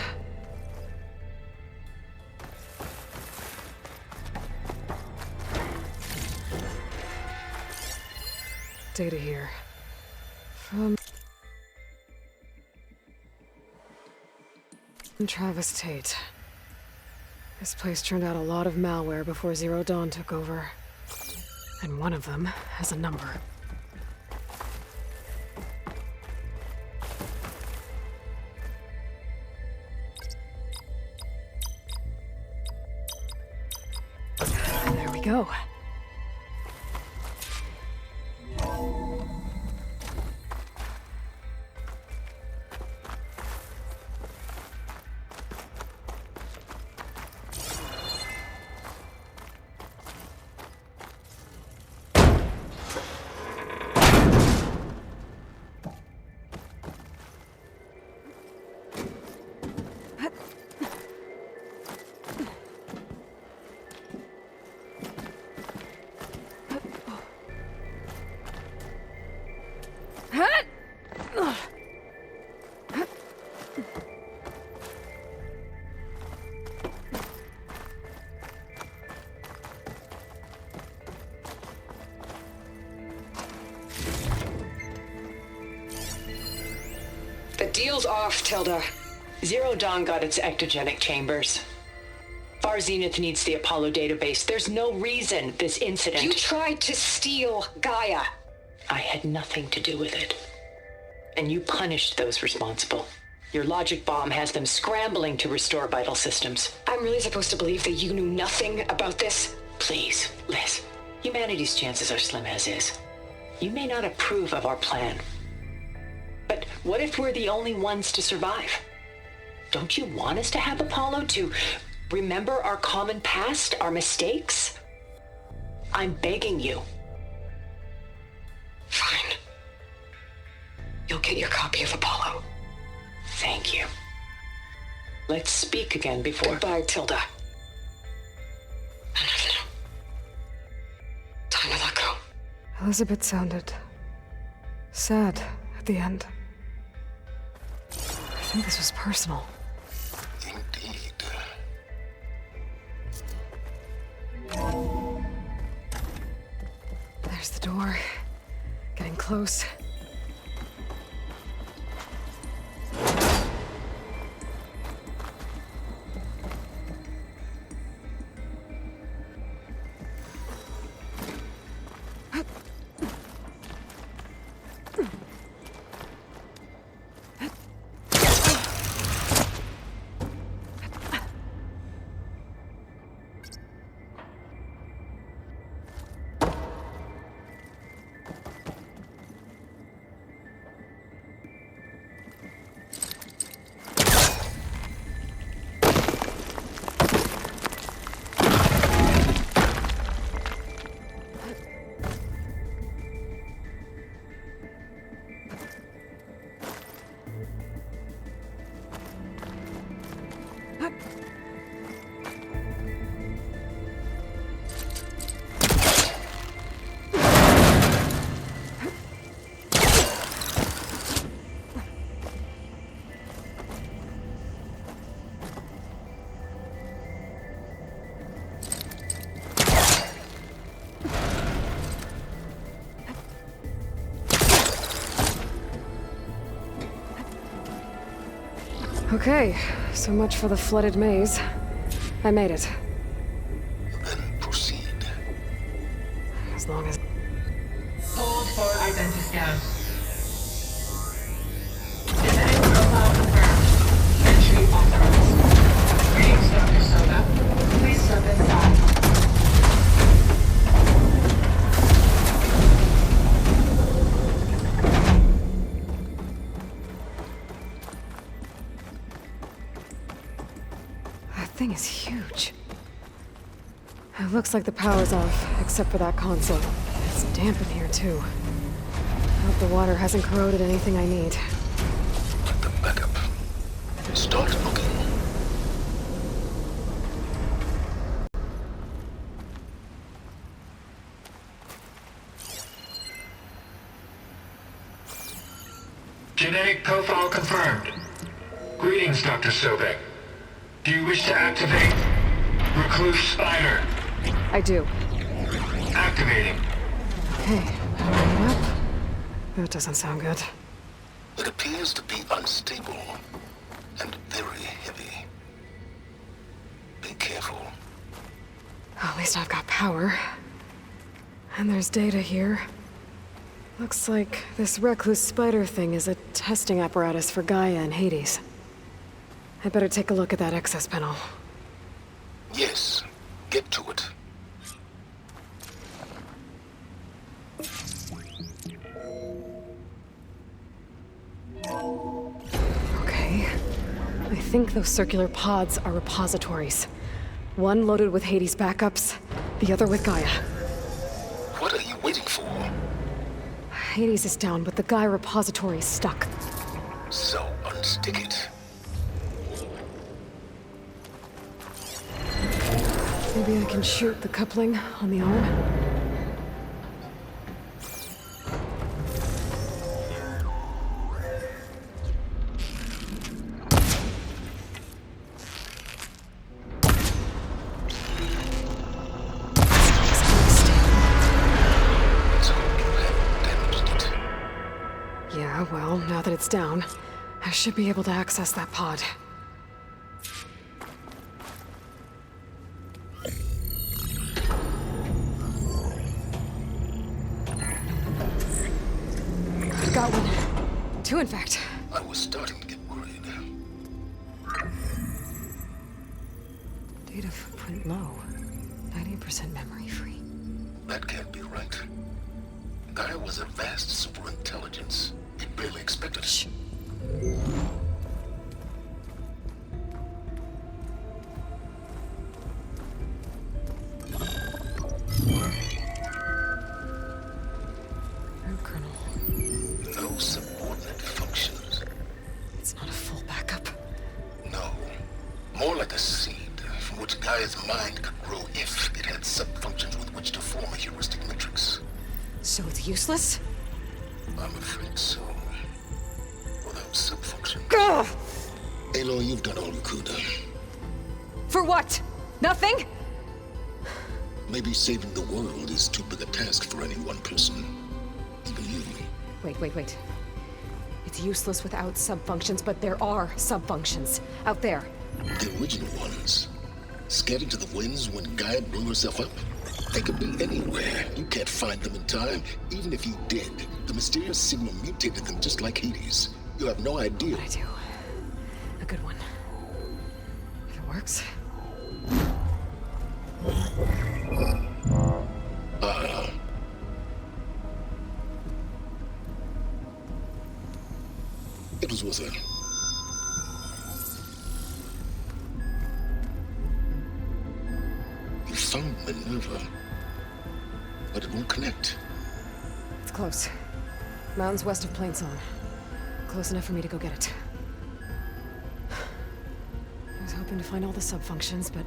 Data here. From Travis Tate. This place turned out a lot of malware before Zero Dawn took over. And one of them has a number. There we go. deal's off, Tilda. Zero Dawn got its ectogenic chambers. Far Zenith needs the Apollo database. There's no reason this incident... You tried to steal Gaia. I had nothing to do with it. And you punished those responsible. Your logic bomb has them scrambling to restore vital systems. I'm really supposed to believe that you knew nothing about this? Please, Liz. Humanity's chances are slim as is. You may not approve of our plan. But what if we're the only ones to survive? Don't you want us to have Apollo to remember our common past, our mistakes? I'm begging you. Fine. You'll get your copy of Apollo. Thank you. Let's speak again before... Goodbye, Tilda. Time to let go. Elizabeth sounded sad at the end. I think this was personal. Indeed. There's the door. Getting close. Okay, so much for the flooded maze. I made it. Then proceed. As long as... Hold for identity scan. Genetic profile confirmed. Entry authorized. Greetings, Dr. Soda. Please step inside. That thing is huge. It looks like the power's off, except for that console. It's damp in here, too. I hope the water hasn't corroded anything I need. Get them back up. Start looking. Genetic profile confirmed. Greetings, Dr. Sobek. Do you wish to activate Recluse Spider? I do. Activating. Okay, powering up. That doesn't sound good. It appears to be unstable and very heavy. Be careful. At least I've got power. And there's data here. Looks like this recluse spider thing is a testing apparatus for Gaia and Hades. I better take a look at that access panel. Yes, get to it. Okay. I think those circular pods are repositories. One loaded with Hades backups, the other with Gaia. What are you waiting for? Hades is down, but the Gaia repository is stuck. So unstick it. Maybe I can shoot the coupling on the arm? Yeah, well, now that it's down, I should be able to access that pod. I've got one. Two, in fact. I was starting to get worried. Data footprint low. 90% memory free. That can't be right. Gaia was a vast superintelligence. It barely expected it. Colonel. No subordinate functions. It's not a full backup. No. More like a seed from which Gaia's mind could grow if it had sub-functions with which to form a heuristic matrix. So it's useless? I'm afraid so. Without sub-functions. Ugh! Aloy, you've done all you could. For what? Nothing? Maybe saving the world is too big a task for any one person. Even you. Wait. It's useless without sub-functions, but there are sub-functions out there. The original ones. Scattered to the winds when Gaia blew herself up. They could be anywhere. You can't find them in time. Even if you did, the mysterious signal mutated them just like Hades. You have no idea. I do. A good one. If it works. It was worth it. You found Minerva, but it won't connect. It's close. Mountains west of Plain Song. Close enough for me to go get it. I was hoping to find all the sub-functions, but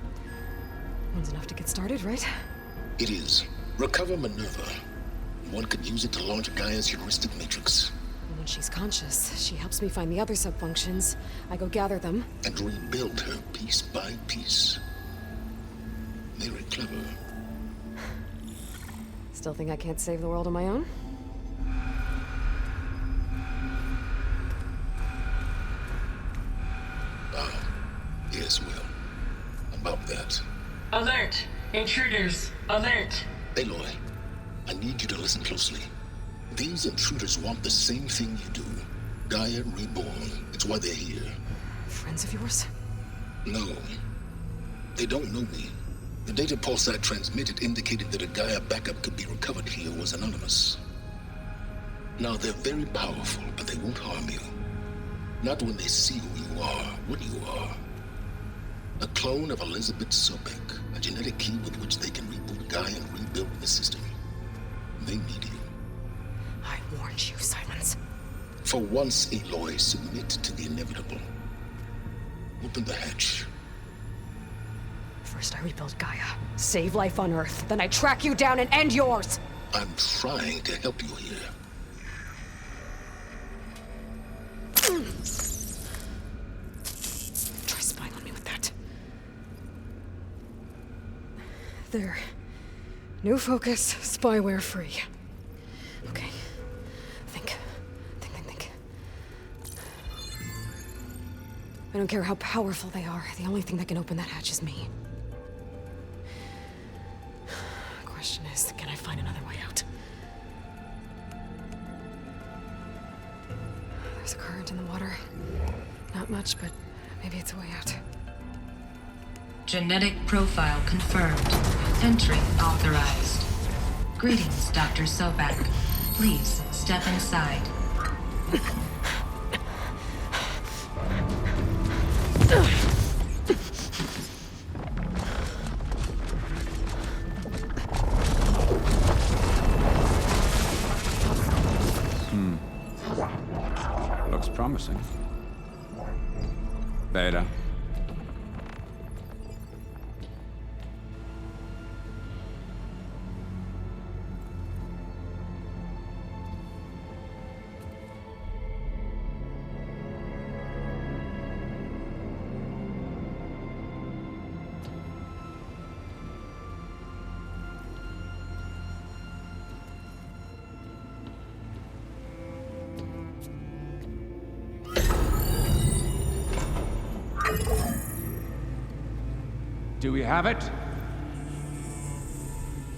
one's enough to get started, right? It is. Recover Minerva. One could use it to launch Gaia's heuristic matrix. And when she's conscious, she helps me find the other sub-functions. I go gather them. And rebuild her piece by piece. Very clever. Still think I can't save the world on my own? Yes, well. About that. Alert! Intruders! Alert! Aloy, I need you to listen closely. These intruders want the same thing you do. Gaia reborn. It's why they're here. Friends of yours? No. They don't know me. The data pulse I transmitted indicated that a Gaia backup could be recovered here was anonymous. Now, they're very powerful, but they won't harm you. Not when they see who you are, what you are. A clone of Elizabeth Sobek, a genetic key with which they can reboot Gaia and rebuild the system. They need you. I warned you, Sylens. For once, Aloy, submit to the inevitable. Open the hatch. First I rebuild Gaia, save life on Earth, then I track you down and end yours! I'm trying to help you here. Try spying on me with that. There. New focus, spyware free. Okay. Think. I don't care how powerful they are. The only thing that can open that hatch is me. Question is, can I find another way out? There's a current in the water. Not much, but maybe it's a way out. Genetic profile confirmed. Entry authorized. Greetings, Dr. Sobek. Please step inside. Looks promising. Beta. Do we have it?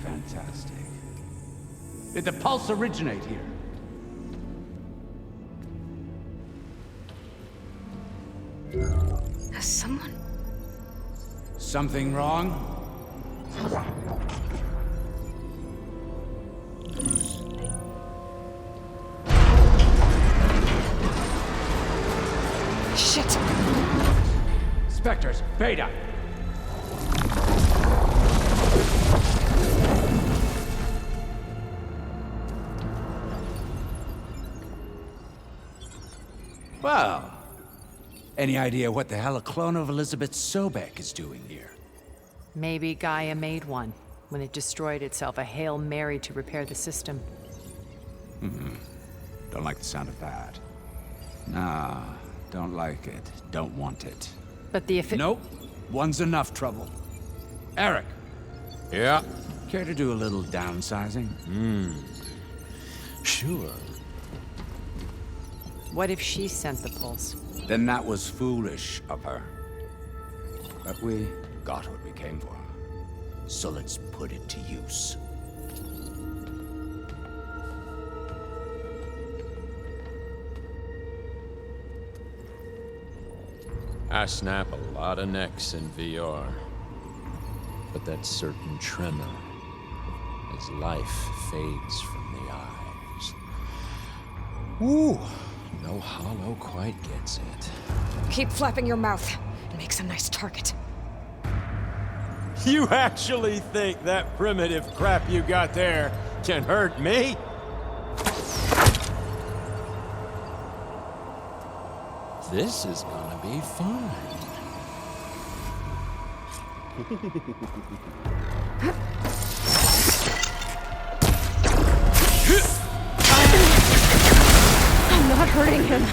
Fantastic. Did the pulse originate here? Has someone... Something wrong? Shit! Spectres, Beta! Well, any idea what the hell a clone of Elizabeth Sobek is doing here? Maybe Gaia made one when it destroyed itself, a Hail Mary to repair the system. Don't like the sound of that. Nah, don't like it. Don't want it. But the Nope. One's enough trouble. Eric. Yeah? Care to do a little downsizing? Sure. What if she sent the pulse? Then that was foolish of her. But we got what we came for. So let's put it to use. I snap a lot of necks in VR. But that certain tremor as life fades from the eyes. Ooh, no Holo quite gets it. Keep flapping your mouth. It makes a nice target. You actually think that primitive crap you got there can hurt me? This is gonna be fun. I'm not hurting him.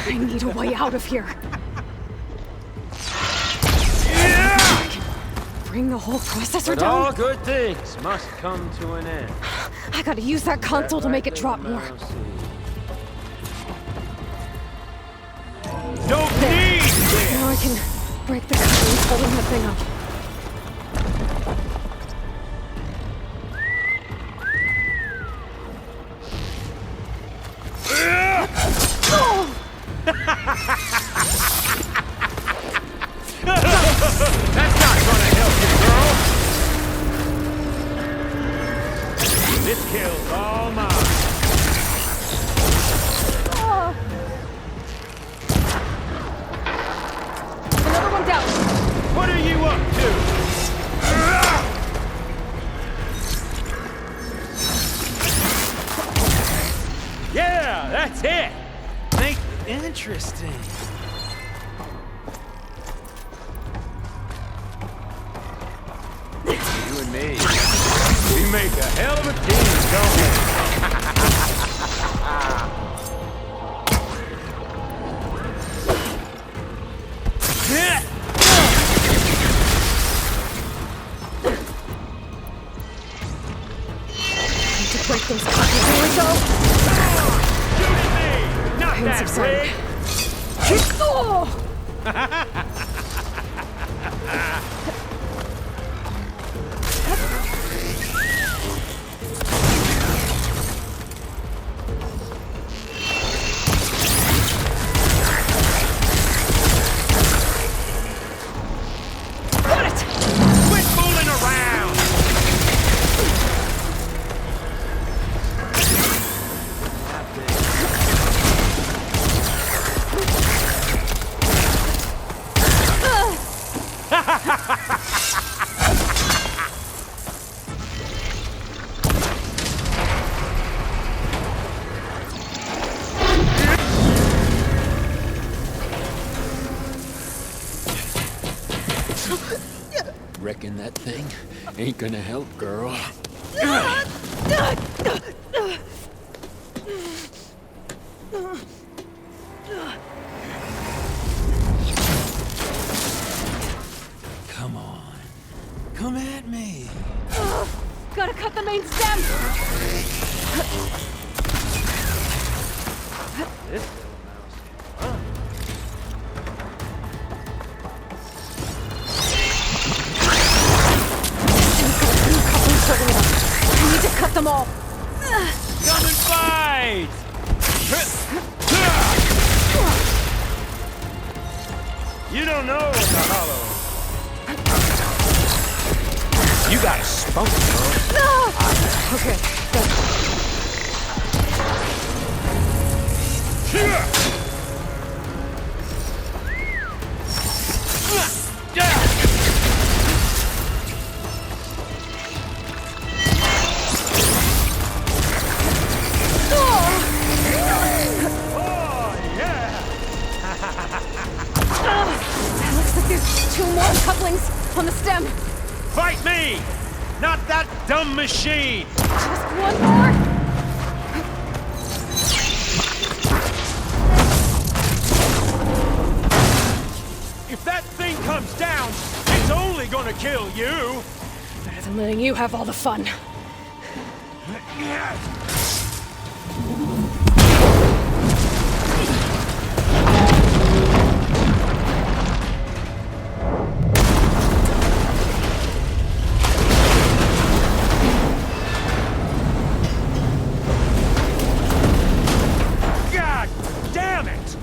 I need a way out of here. Bring the whole processor But down? all good things must come to an end. I gotta use that console to make it drop more. Don't need this! Now I can break the coverings holding that thing up. That's not gonna help you, girl! This kill's all mine. Another one down. What are you up to? Yeah, that's it! Interesting. You and me, we make a hell of a team, don't we? Need to break those copies. Here we go. Shoot at me! Not Pain that subsiding. big! Oh! Got it! Quit fooling around! Reckon that thing ain't gonna help, girl. Come on. Come at me. Gotta cut the main stem! This little mouse. don't know the Holo. You got a spunk, girl. No! Okay, good. Looks like there's 2 more couplings on the stem. Fight me! Not that dumb machine! Just 1 more? If that thing comes down, it's only gonna kill you! Better than letting you have all the fun. God damn it!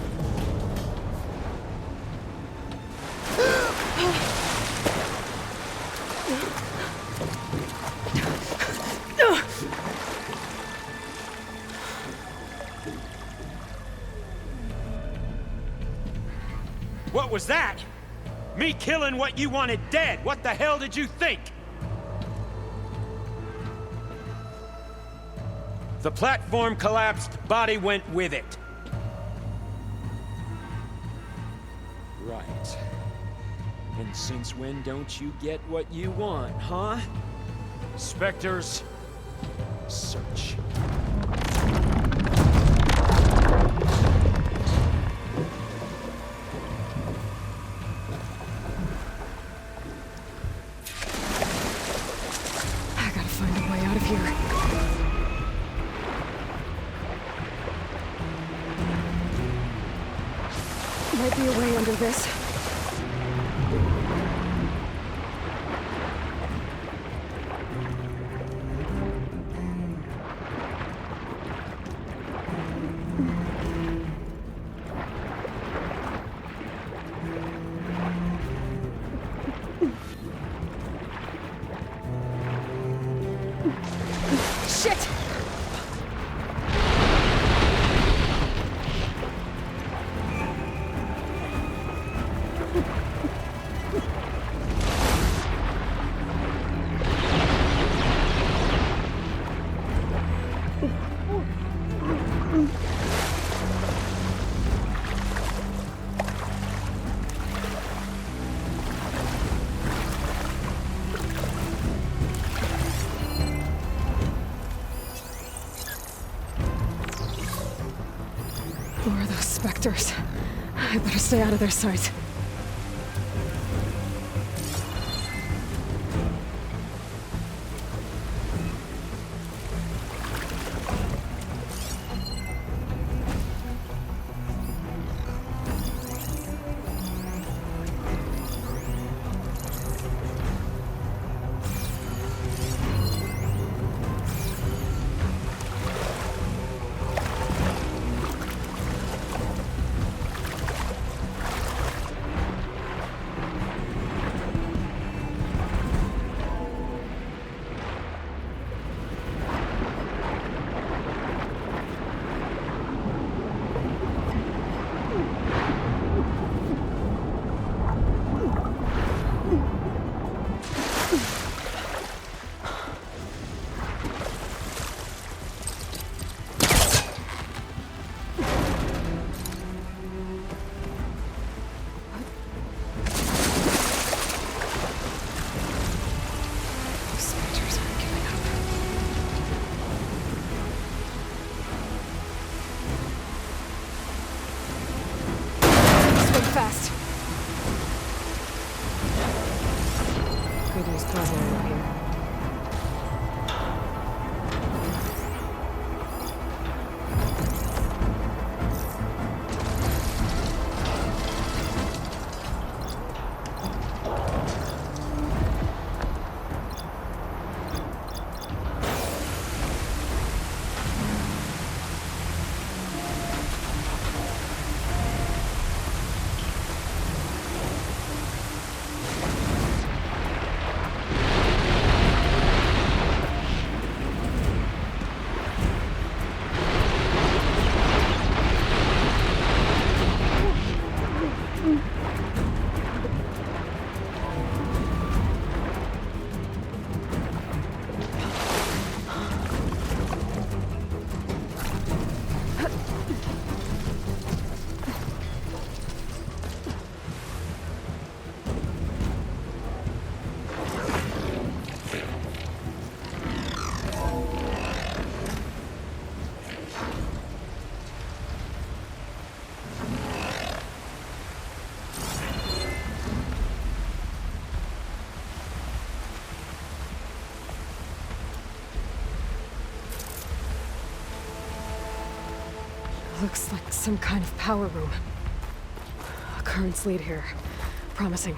What was that? Me killing what you wanted dead. What the hell did you think? The platform collapsed, body went with it. Right. And since when don't you get what you want, huh? Spectres, search. I gotta find a way out of here. Might be a way under this. Shit! More of those specters. I better stay out of their sight. Fast. Good news puzzle over here. Looks like some kind of power room. A currents lead here. Promising.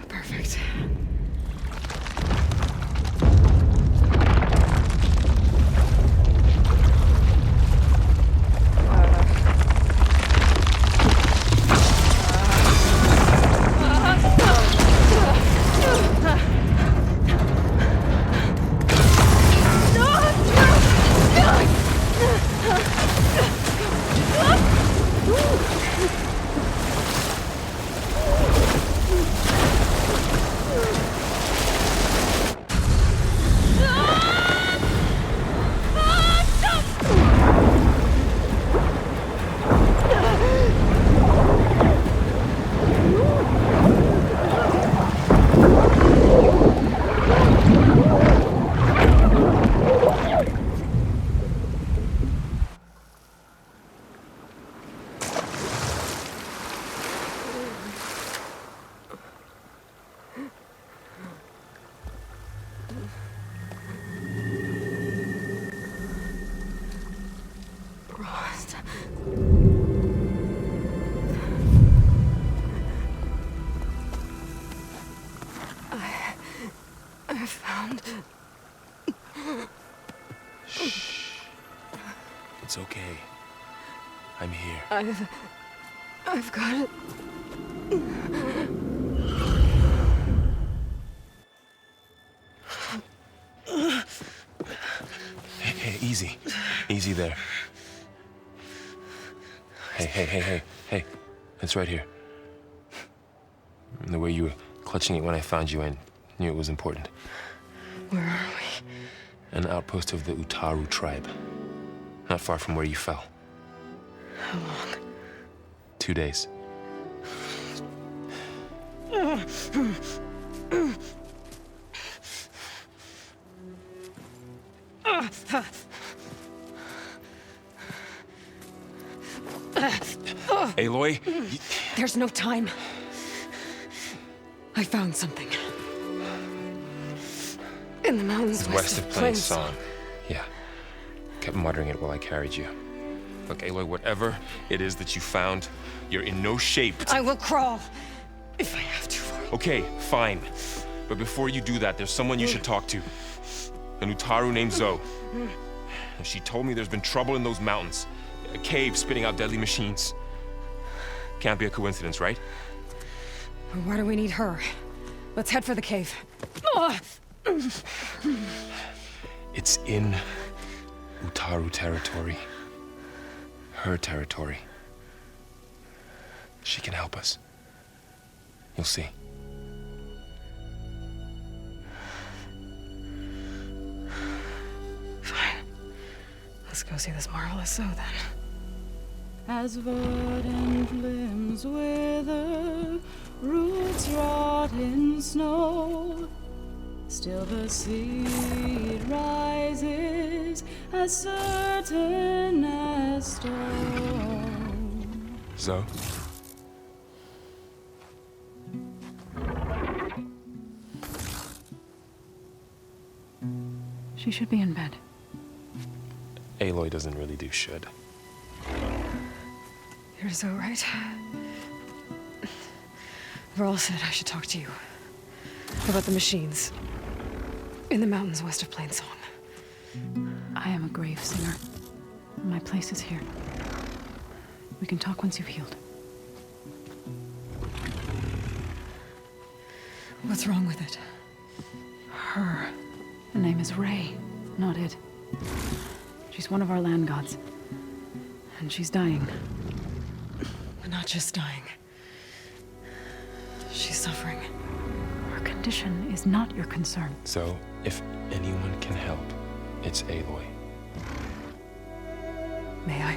Perfect. I found... Shh. It's okay. I'm here. I've got it. Hey, easy. Easy there. Hey. It's right here. The way you were clutching it when I found you, I knew it was important. Where are we? An outpost of the Utaru tribe. Not far from where you fell. How long? 2 days. Aloy? There's no time. I found something. In the mountains west of Plain Song. Yeah. Kept muttering it while I carried you. Look, Aloy, whatever it is that you found, you're in no shape to... I will crawl, if I have to. Okay, fine. But before you do that, there's someone you should talk to. An Utaru named Zoe. She told me there's been trouble in those mountains. A cave spitting out deadly machines. Can't be a coincidence, right? Why do we need her? Let's head for the cave. It's in Utaru territory. Her territory. She can help us. You'll see. Fine. Let's go see this marvelous Zoe then. As verdant limbs wither, roots rot in snow, still the seed rises as certain as stone. Zoe? She should be in bed. Aloy doesn't really do should. You're so right. Varl said I should talk to you about the machines in the mountains west of Plain Song. I am a grave singer. My place is here. We can talk once you've healed. What's wrong with it? Her. is Ray, not it. She's one of our land gods. And she's dying. Not just dying. She's suffering. Her condition is not your concern. So, if anyone can help, it's Aloy. May I?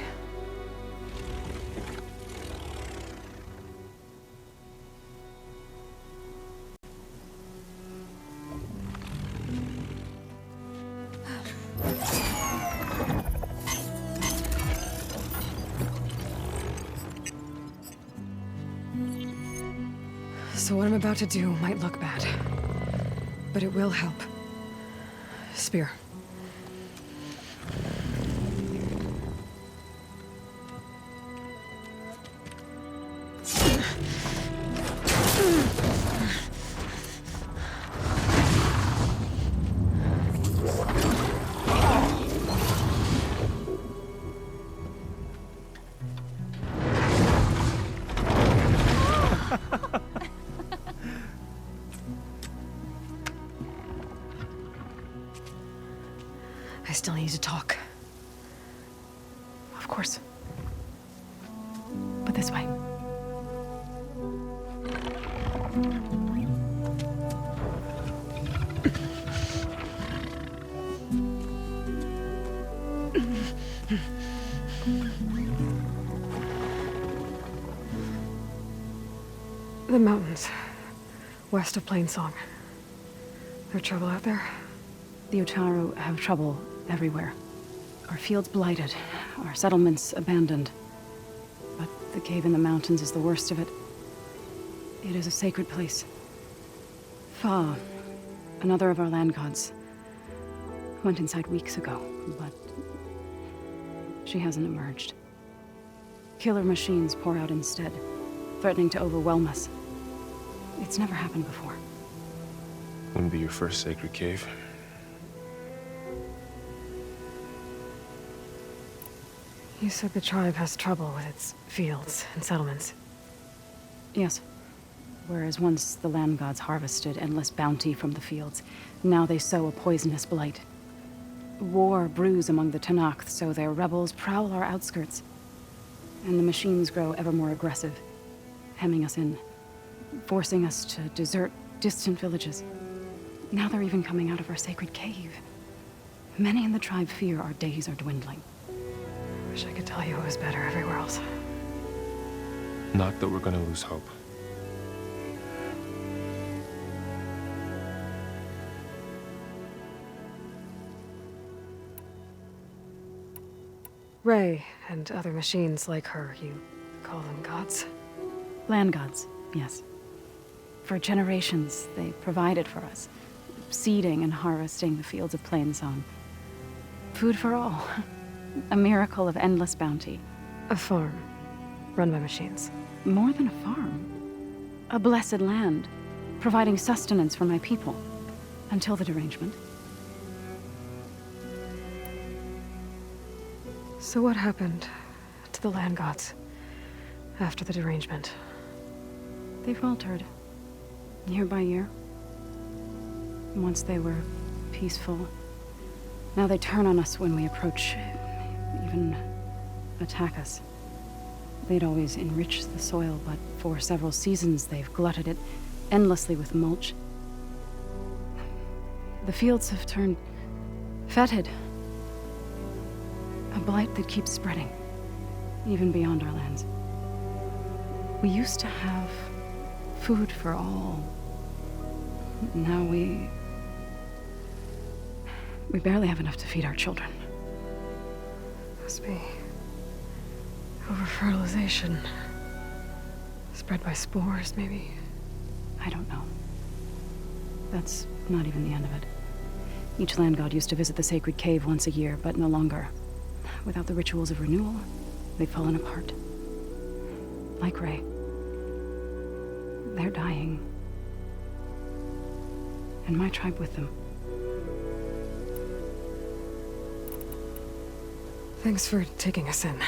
So what I'm about to do might look bad, but it will help. Spear. I still need to talk. Of course. But this way. The mountains, west of Plainsong. There trouble out there? The Utaru have trouble everywhere. Our fields blighted, our settlements abandoned. But the cave in the mountains is the worst of it. It is a sacred place. Fa, another of our land gods, went inside weeks ago, but she hasn't emerged. Killer machines pour out instead, threatening to overwhelm us. It's never happened before. Wouldn't be your first sacred cave. You said the tribe has trouble with its fields and settlements. Yes. Whereas once the land gods harvested endless bounty from the fields, now they sow a poisonous blight. War brews among the Tallneck, so their rebels prowl our outskirts. And the machines grow ever more aggressive, hemming us in, forcing us to desert distant villages. Now they're even coming out of our sacred cave. Many in the tribe fear our days are dwindling. Wish I could tell you it was better everywhere else. Not that we're gonna lose hope. Ray and other machines like her, you call them gods? Land gods, yes. For generations, they provided for us, seeding and harvesting the fields of Plainsong. Food for all. A miracle of endless bounty. A farm, run by machines. More than a farm. A blessed land, providing sustenance for my people. Until the derangement. So what happened to the land gods after the derangement? They faltered, year by year. Once they were peaceful. Now they turn on us when we approach, even attack us. They'd always enriched the soil, but for several seasons they've glutted it endlessly with mulch. The fields have turned fetid. A blight that keeps spreading, even beyond our lands. We used to have food for all. Now we barely have enough to feed our children. Must be over-fertilization. Spread by spores, maybe? I don't know. That's not even the end of it. Each land god used to visit the sacred cave once a year, but no longer. Without the rituals of renewal, they've fallen apart. Like Ray. They're dying. And my tribe with them. Thanks for taking us in.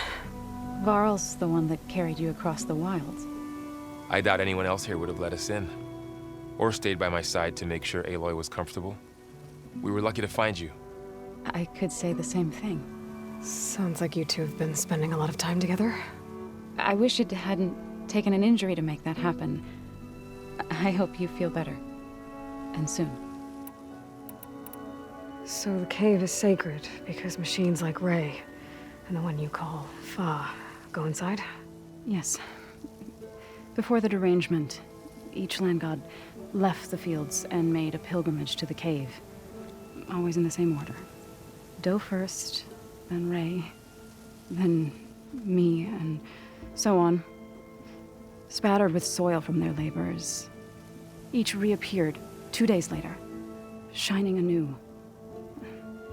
Varl's the one that carried you across the wilds. I doubt anyone else here would have let us in. Or stayed by my side to make sure Aloy was comfortable. We were lucky to find you. I could say the same thing. Sounds like you two have been spending a lot of time together. I wish it hadn't taken an injury to make that happen. I hope you feel better. And soon. So the cave is sacred because machines like Ray and the one you call Fa go inside? Yes. Before the derangement, each land god left the fields and made a pilgrimage to the cave. Always in the same order. Doe first, then Ray, then me, and so on. Spattered with soil from their labors. Each reappeared 2 days later, shining anew,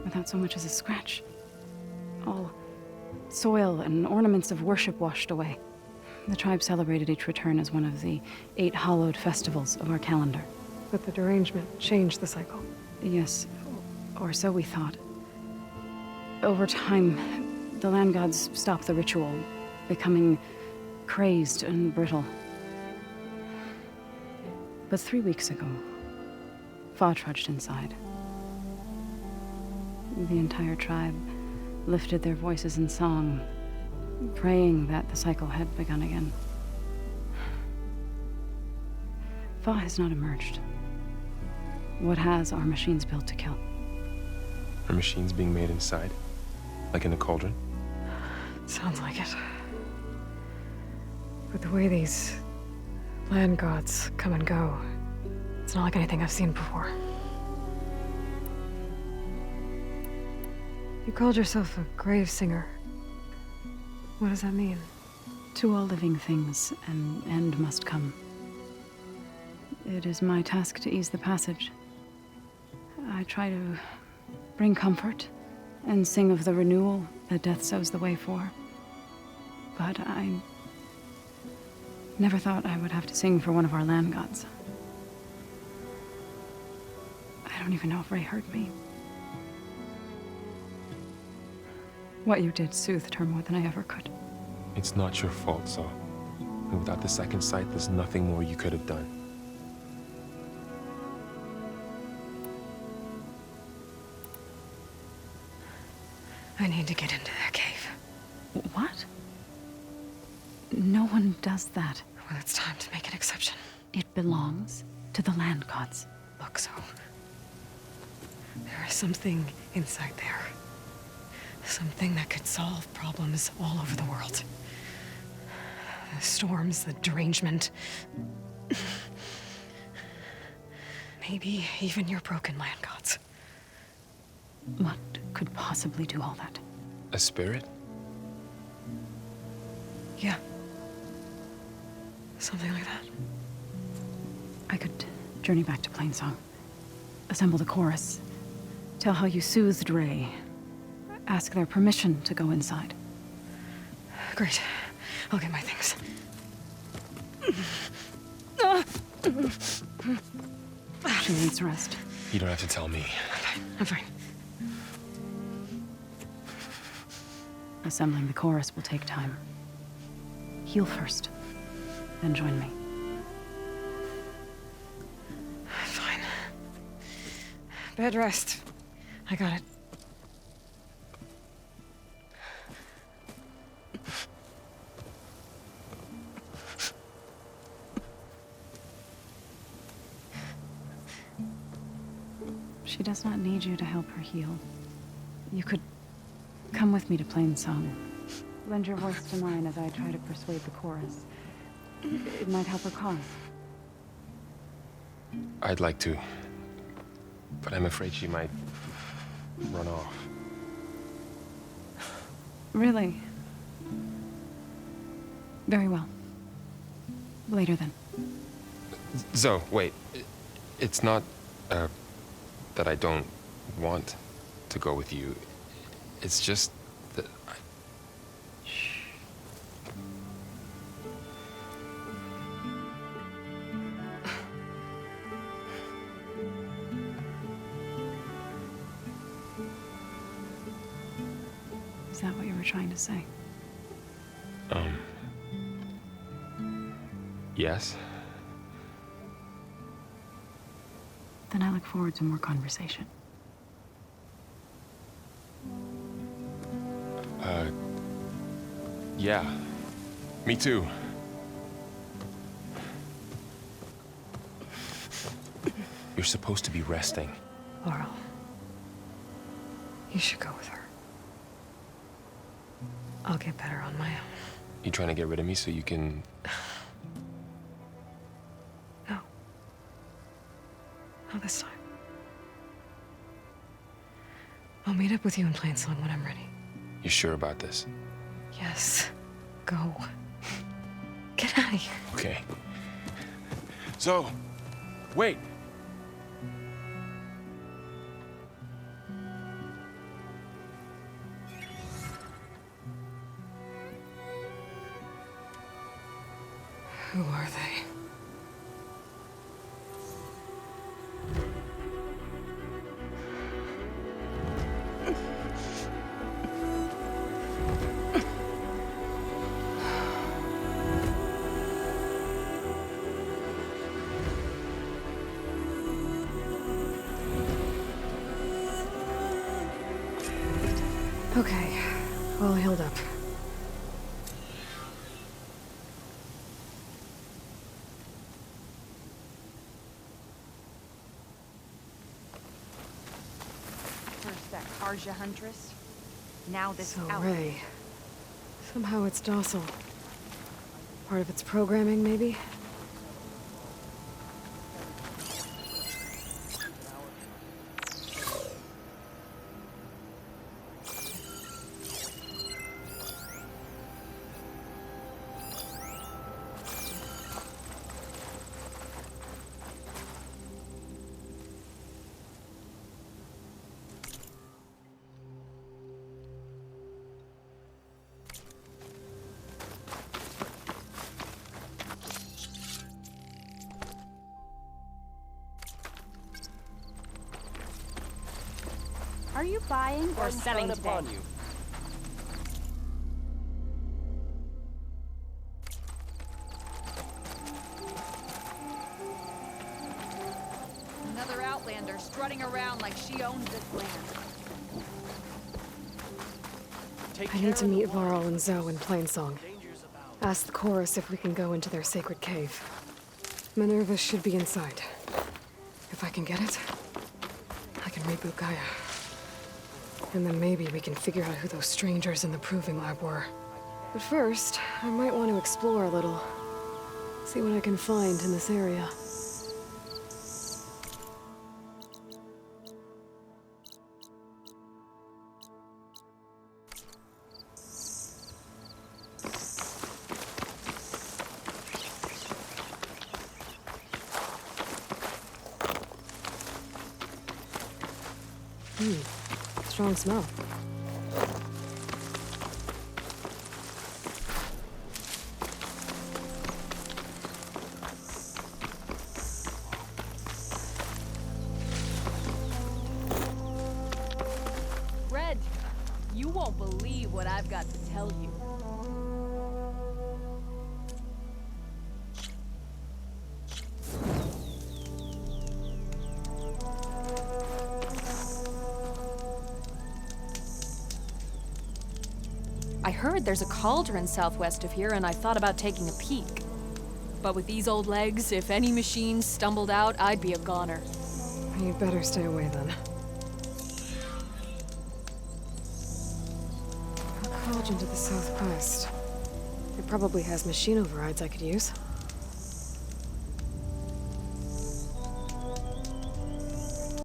without so much as a scratch. All soil and ornaments of worship washed away. The tribe celebrated each return as one of the 8 hallowed festivals of our calendar. But the derangement changed the cycle. Yes, or so we thought. Over time, the land gods stopped the ritual, becoming crazed and brittle. But 3 weeks ago, Fa trudged inside. The entire tribe lifted their voices in song, praying that the cycle had begun again. Fa has not emerged. What has are machines built to kill. Are machines being made inside? Like in a cauldron? Sounds like it. But the way these land gods come and go, it's not like anything I've seen before. You called yourself a grave singer. What does that mean? To all living things, an end must come. It is my task to ease the passage. I try to bring comfort and sing of the renewal that death sows the way for. But I never thought I would have to sing for one of our land gods. I don't even know if Ray heard me. What you did soothed her more than I ever could. It's not your fault, Saul. And without the second sight, there's nothing more you could have done. I need to get into that cave. What? No one does that. Well, it's time to make an exception. It belongs to the land gods. Look, so there is something inside there. Something that could solve problems all over the world. The storms, the derangement. Maybe even your broken land gods. What could possibly do all that? A spirit? Yeah. Something like that. I could journey back to Plainsong. Assemble the chorus. Tell how you soothed Ray. Ask their permission to go inside. Great. I'll get my things. She needs rest. You don't have to tell me. I'm fine. Assembling the chorus will take time. Heal first, then join me. Fine. Bed rest. I got it. She does not need you to help her heal. You could come with me to Plainsong. Lend your voice to mine as I try to persuade the chorus. It might help her cause. I'd like to, but I'm afraid she might run off. Really? Very well. Later then. Zoe, wait. It's not, that I don't want to go with you. It's just that I... Shh. Is that what you were trying to say? Yes? Then I look forward to more conversation. Yeah. Me too. You're supposed to be resting. Laurel. You should go with her. I'll get better on my own. You trying to get rid of me so you can... No. Not this time. I'll meet up with you in Plainsong when I'm ready. You sure about this? Yes. Go. Get out of here. Okay. So, wait. Who are they? Okay, all healed up. First that Karja huntress, now this So out. Ray. Somehow it's docile. Part of its programming, maybe? Are you buying or selling today? Upon you. Another outlander strutting around like she owns this land. I need to meet Varl and Zoe in Plainsong. Ask the chorus if we can go into their sacred cave. Minerva should be inside. If I can get it, I can reboot Gaia. And then maybe we can figure out who those strangers in the proving lab were. But first, I might want to explore a little. See what I can find in this area. Strong smell. Red, you won't believe what I've got to tell you. I heard there's a cauldron southwest of here, and I thought about taking a peek. But with these old legs, if any machines stumbled out, I'd be a goner. You'd better stay away then. A cauldron to the southwest. It probably has machine overrides I could use.